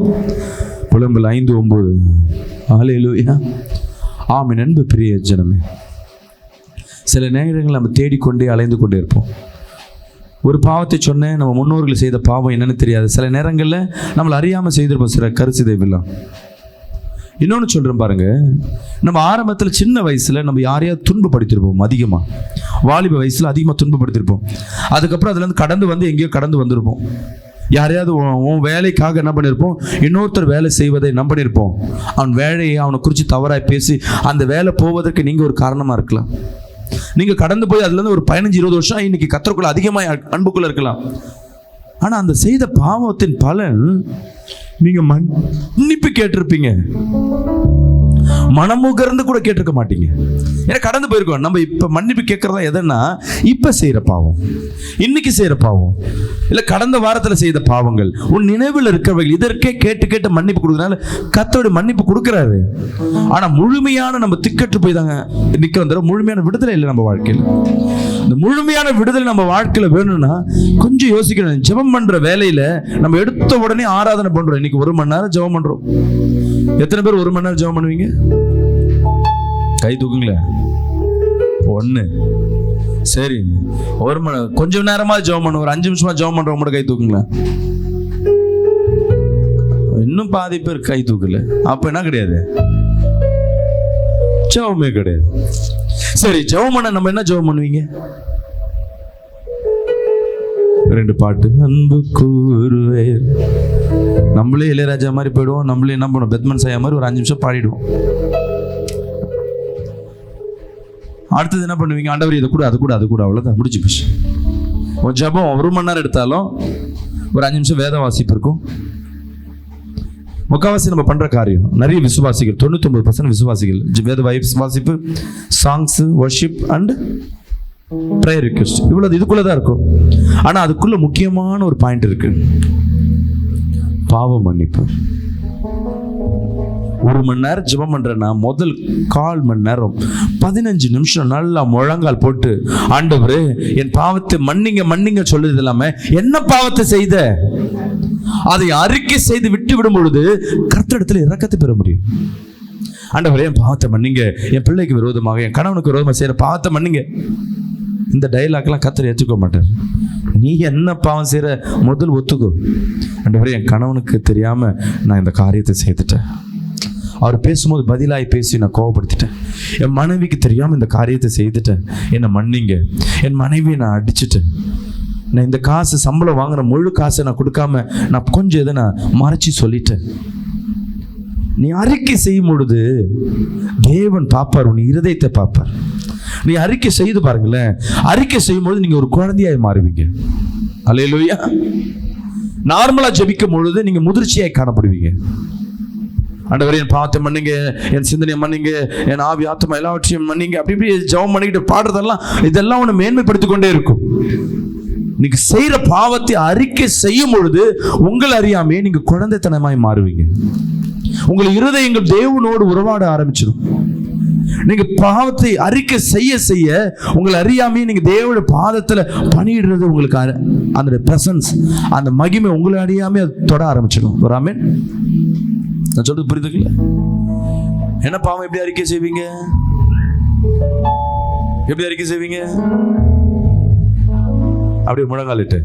[SPEAKER 1] புலம்பல் 5:9. ஹல்லேலூயா. ஆமென். அன்பு பிரிய ஜனமே, சில நேரங்கள் நம்ம தேடிக்கொண்டே அலைந்து கொண்டே இருப்போம். ஒரு பாவத்தை சொன்னேன், நம்ம முன்னோர்கள் செய்த பாவம் என்னன்னு தெரியாது. சில நேரங்களில் நம்மளை அறியாமல் செய்திருப்போம் சில கருசிதைவெல்லாம். இன்னொன்று சொல்கிறேன் பாருங்க, நம்ம ஆரம்பத்தில் சின்ன வயசில் நம்ம யாரையாவது துன்பப்படுத்திருப்போம். அதிகமாக வாலிப வயசில் அதிகமாக துன்பப்படுத்திருப்போம். அதுக்கப்புறம் அதுலேருந்து கடந்து எங்கேயோ கடந்து வந்திருப்போம். யாரையாவது உன் வேலைக்காக என்ன பண்ணியிருப்போம், இன்னொருத்தர் வேலை செய்வதை என்ன பண்ணியிருப்போம், அவன் வேலையை அவனை குறித்து தவறாய் பேசி அந்த வேலை போவதற்கு நீங்கள் ஒரு காரணமாக இருக்கலாம். நீங்கள் கடந்து போய் அதுலேருந்து ஒரு 15-20 வருஷம் இன்னைக்கு கர்த்தருக்குள்ள அதிகமாக அன்புக்குள்ள இருக்கலாம். ஆனால் அந்த செய்த பாவத்தின் பலன் நீங்கள் மன்னிப்பு கேட்டிருப்பீங்க, மனமுகர்ந்து கூட கேட்டிருக்க மாட்டீங்க. ஏன்னா கடந்து போயிருக்கோம். நம்ம இப்போ மன்னிப்பு கேட்கறதா எதுன்னா, இப்போ செய்கிற பாவம், இன்னைக்கு செய்கிற பாவம், இல்லை கடந்த வாரத்தில் செய்த பாவங்கள், உன் நினைவில் இருக்கிறவர்கள் இதற்கே கேட்டு கேட்டு மன்னிப்பு கொடுக்குறதுனால கர்த்தருடைய மன்னிப்பு கொடுக்குறாரு. ஆனால் முழுமையான நம்ம திக்கற்று போய் தாங்க நிற்கிறோம். தவிர முழுமையான விடுதலை இல்லை நம்ம வாழ்க்கையில். இந்த முழுமையான விடுதலை நம்ம வாழ்க்கையில் வேணும்னா கொஞ்சம் யோசிக்கணும். ஜெபம் பண்ணுற வேலையில் நம்ம எடுத்த உடனே ஆராதனை பண்ணுறோம். இன்னைக்கு 1 மணி நேரம் ஜெபம் பண்ணுறோம். எத்தனை பேர் 1 மணி நேரம் ஜெபம் பண்ணுவீங்க? கை தூக்குங்களேன். 1 சரி, கொஞ்சம் நேரமா ஜெபம் பண்ண, ஒரு 5 நிமிஷமா ஜெபம் பண்றவங்க மட்டும் கை தூக்குங்களேன். இன்னும் பாதி பேர் கை தூக்கல. அப்ப என்ன கிடையாது? ஜெபமே கிடையாது. சரி, ஜெபம் பண்ண நம்ம என்ன ஜெபம் பண்ணுவீங்க? 2 பாட்டு. அன்பு கூறுவே, நம்மளே இளையராஜா மாதிரி போயிடுவோம். நம்மளே என்ன பண்ணுவோம்? பெத்மன் சாயா மாதிரி ஒரு 5 நிமிஷம் பாடிடுவோம். அடுத்தது என்ன பண்ணுவீங்க? ஆண்டவர் இது கூட, அது கூட, அது கூட, அவ்வளோதான், முடிச்சு போச்சு. ஒரு ஜபம் 1 மணி நேரம் எடுத்தாலும் ஒரு 5 நிமிஷம் வேத வாசிப்பு இருக்கும். முக்கால்வாசி நம்ம பண்ற காரியம், நிறைய விசுவாசிகள், 99% விசுவாசிகள் வேத வாசிப்பு, songs, worship and prayer request, இவ்வளவு இதுக்குள்ளதான் இருக்கும். ஆனா அதுக்குள்ள முக்கியமான ஒரு பாயிண்ட் இருக்கு, பாவ மன்னிப்பு. 1 மணி நேரம் ஜெபம் பண்றேன்னா முதல் 1/4 மணி நேரம் 15 நிமிஷம் நல்லா முழங்கால் போட்டு, ஆண்டவரே என் பாவத்தை மன்னிங்க மன்னிங்க சொல்லுது இல்லாம, என்ன பாவத்தை செய்த அதை அறிக்கை செய்து விட்டு விடும் பொழுது கர்த்தரிடத்துல இரக்கத்தை பெற முடியும். ஆண்டவரே என் பாவத்தை மன்னிங்க, என் பிள்ளைக்கு விரோதமாக, என் கணவனுக்கு விரோதமாக செய்யற பாவத்தை மன்னிங்க. இந்த டைலாக்லாம் கர்த்தர் ஏற்றுக்க மாட்டார். நீ என்ன பாவம் செய்யற முதல் ஒத்துக்கோ. ஆண்டவரே என் கணவனுக்கு தெரியாம நான் இந்த காரியத்தை செய்துட்டேன், அவர் பேசும்போது பதிலாய் பேசி நான் கோவப்படுத்திட்டேன், என் மனைவிக்கு தெரியாம இந்த காரியத்தை செய்துட்டேன், என்னை மன்னிங்க, என் மனைவியை நான் அடிச்சுட்டேன், நான் இந்த காசு சம்பளம் வாங்குற முழு காசை நான் கொடுக்காம நான் கொஞ்சம் எதை நான் மறைச்சி சொல்லிட்டேன். நீ அறிக்கை செய்யும் பொழுது தேவன் பார்ப்பார், உன் இருதயத்தை பார்ப்பார். நீ அறிக்கை செய்து பாருங்களேன், அறிக்கை செய்யும் பொழுது நீங்க ஒரு குழந்தையாய் மாறுவீங்க. அல்லேலூயா. நார்மலா ஜெபிக்கும் பொழுது நீங்க முதிர்ச்சியாய் காணப்படுவீங்க. ஆண்டவரே என் பாவத்தை மன்னிங்க, என் சிந்தனையை மன்னிங்க, என் ஆவி ஆத்மா எல்லாவற்றையும் மன்னிங்க, அப்படி இப்படி ஜெபம் பண்ணிக்கிட்டு பாடுறதெல்லாம் இதெல்லாம் ஒன்று மேன்மைப்படுத்திக் கொண்டே இருக்கும். நீங்க செய்யற பாவத்தை அறிக்கை செய்யும் பொழுது உங்களை அறியாமே நீங்க குழந்தைத்தனமாய் மாறுவீங்க. உங்கள் இருதயங்கள் தேவனோடு உறவாட ஆரம்பிச்சிடும். நீங்க பாவத்தை அறிக்கை செய்ய செய்ய உங்களை அறியாமே நீங்க தேவனோட பாதத்துல பணியிடுறது, உங்களுக்கு அந்த பிரசன்ஸ், அந்த மகிமை உங்களை அறியாமே தொட ஆரம்பிச்சிடும். ஆமென். நான் சொல்றது புரியுதுங்களா? என்ன பாவம் எப்படி அறிக்கை செய்வீங்க? எப்படி அறிக்கை செய்வீங்க? அப்படியே முழங்காலிட்டு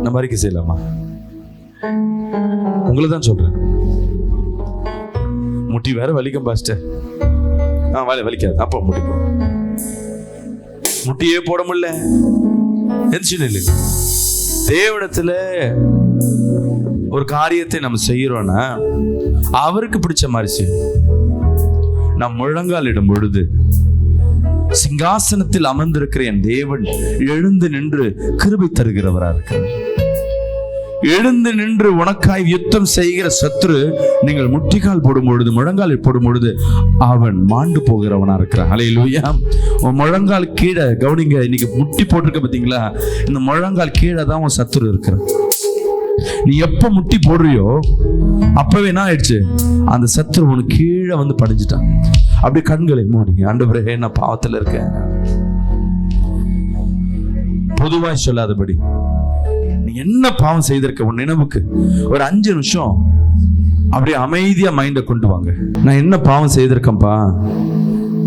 [SPEAKER 1] நம்ம அறிக்கை செய்யலாமா? உங்களை தான் சொல்றேன். முட்டி வேற வலிக்கும் பாஸ்டர். வலிக்காது. அப்ப முட்டி முட்டியே போட முடியல, இல்லை. தேவனிடத்துல ஒரு காரியத்தை நம்ம செய்யறோம்னா அவருக்கு பிடிச்ச மாதிரி செய்யணும். நம் முழங்காலிடும் பொழுது சிங்காசனத்தில் அமர்ந்திருக்கிற என் தேவன் எழுந்து நின்று கிருபை தருகிறவரா இருக்கிறார். எழுந்து நின்று உனக்காய் யுத்தம் செய்கிற சத்துரு நீங்கள் முட்டிக்கால் போடும் பொழுது, முழங்கால் போடும் பொழுது அவன் மாண்டு போகிறவனா இருக்கிறான். அல்லேலூயா. உன் முழங்கால் கீழே கவனிங்க, இன்னைக்கு முட்டி போட்டிருக்க பார்த்தீங்களா, இந்த முழங்கால் கீழே தான் உன் சத்துரு இருக்கிறான். நீ எப்ப முட்டி போடுறியோ அப்பவே என்ன ஆயிடுச்சு, அந்த சத்துரு உனக்கு கீழே வந்து படிஞ்சிட்டான். அப்படி கண்களை மூடி, ஆண்டவரே நான் பாவத்துல இருக்கேன், பொதுவாய் சொல்லாதபடி நீ என்ன பாவம் செய்திருக்க உன் நினைவுக்கு ஒரு 5 நிமிஷம் அப்படியே அமைதியா மைண்ட கொண்டு வாங்க. நான் என்ன பாவம் செய்திருக்கேன்ப்பா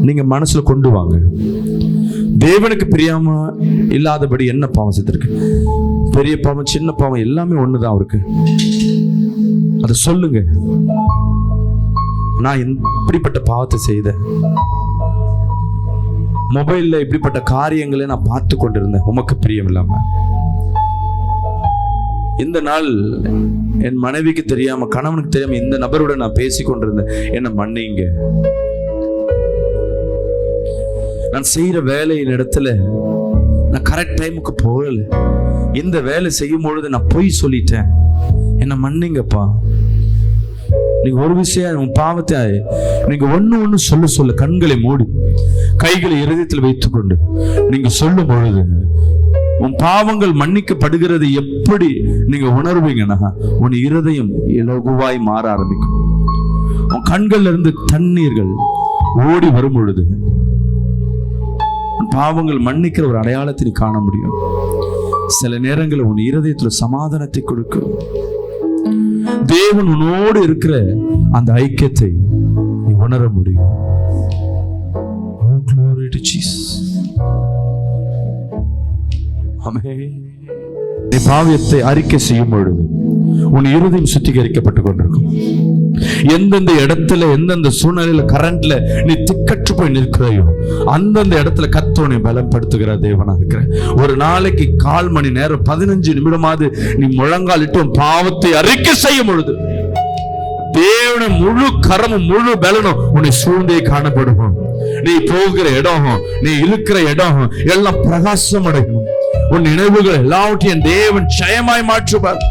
[SPEAKER 1] நீங்க மனசுல கொண்டு வாங்க. தேவனுக்கு பிரியாம இல்லாதபடி என்ன பாவம் செய்திருக்கு, பெரிய பாவம் சின்ன பாவம் எல்லாமே ஒண்ணுதான் அவருக்கு. அதை சொல்லுங்க. நான் இப்படிப்பட்ட பாவத்தை செய்தேன், மொபைல்ல இப்படிப்பட்ட காரியங்களை நான் பார்த்து கொண்டிருந்தேன் உமக்கு பிரியம் இல்லாம. இந்த நாள் என் மனைவிக்கு தெரியாம, கணவனுக்கு தெரியாம இந்த நபரோட நான் பேசி கொண்டிருந்தேன், என்ன மன்னிங்க. நான் செய்யற வேலையின் இடத்துல நான் கரெக்ட் டைமுக்கு போகல, இந்த வேலை செய்யும் பொழுது நான் பொய் சொல்லிட்டேன், என்ன மன்னிங்கப்பா. நீங்க ஒரு விஷயம் உன் பாவத்தை நீங்க ஒண்ணு சொல்ல கண்களை மூடி கைகளை இருதயத்தில் வைத்துக்கொண்டு நீங்க சொல்லும் பொழுது உன் பாவங்கள் மன்னிக்கப்படுகிறது எப்படி நீங்க உணர்வீங்கன்னா உன் இருதயம் இலகுவாய் மாற ஆரம்பிக்கும். உன் கண்கள்ல இருந்து தண்ணீர்கள் ஓடி வரும் பொழுது பாவங்கள் மன்னிக்கிற ஒரு அடையாளத்தை நீ காண முடியும். சில நேரங்களில் உன் இருதயத்துல சமாதானத்தை கொடுக்கும். தேவன் உன்னோடு இருக்கிற அந்த ஐக்கியத்தை நீ உணர முடியும். ஆமென். நீ பாவத்தை அறிக்கை செய்யும் பொழுது உன் இருதயம் சுத்திகரிக்கப்பட்டு கொண்டிருக்கும். எந்தெந்த இடத்துல எந்தெந்த சூழ்நிலையில கரண்ட்ல நீ திக்கற்று போய் நிற்கிறாயோ அந்தந்த இடத்துல கர்த்தர் உன்னை பலப்படுத்துகிற தேவனா இருக்கிற. ஒரு நாளைக்கு 1/4 மணி நேரம் 15 நிமிடமாவது நீ முழங்காலிட்டு உன் பாவத்தை அறிக்கை செய்யும் பொழுது தேவன முழு கரமும் முழு பலனும் உன்னை சூழ்ந்தே காணப்படும். நீ போகிற இடம், நீ இருக்கிற இடம் எல்லாம் பிரகாசம் அடையும். உன் நினைவுகள் எல்லாவற்றையும் தேவன் ஜெயமாய் மாற்றுவார்.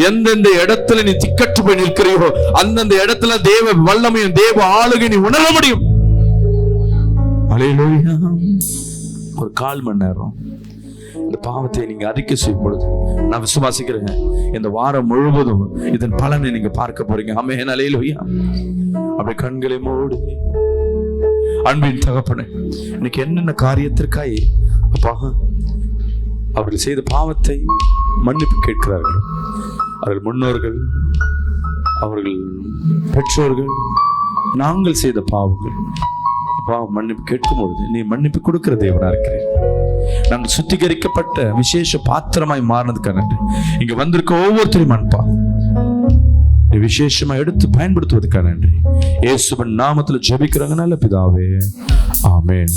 [SPEAKER 1] எந்தெந்த இடத்துல நீ திக்கற்று போய் நிற்கிறையோ அந்தந்த இடத்துல தேவ வல்லமையும் தேவ ஆளுகை நீ உணர முடியும். அல்லேலூயா. ஒரு 1/4 மணி நேரம் இந்த பாவத்தை நீங்க அறிக்கை செய்யும் பொழுது நான் விசுவாசிக்கிறேன் இந்த வாரம் முழுவதும் இதன் பலனை நீங்க பார்க்க போறீங்க. ஆமென். அல்லேலூயா. அப்படி கண்களை மூடி, அன்பின் தகப்பனே, இன்னைக்கு என்னென்ன காரியத்திற்காய் அப்பா அவர்கள் செய்த பாவத்தை மன்னிப்பு கேட்கிறார்கள். அவர்கள் முன்னோர்கள், அவர்கள் பெற்றோர்கள், நாங்கள் செய்த பாவங்கள் மன்னிப்பு கேட்கும் பொழுது நீ மன்னிப்பு கொடுக்கிற தேவனா இருக்கிறேன். நாங்கள் சுத்திகரிக்கப்பட்ட விசேஷ பாத்திரமாய் மாறினதுக்காக நன்றி. இங்க வந்திருக்க ஒவ்வொருத்தரையும் அன்பா நீ விசேஷமா எடுத்து பயன்படுத்துவதற்காக நன்றி. இயேசுவின் நாமத்தில் ஜெபிக்கிறாங்க நல்ல பிதாவே. ஆமென்.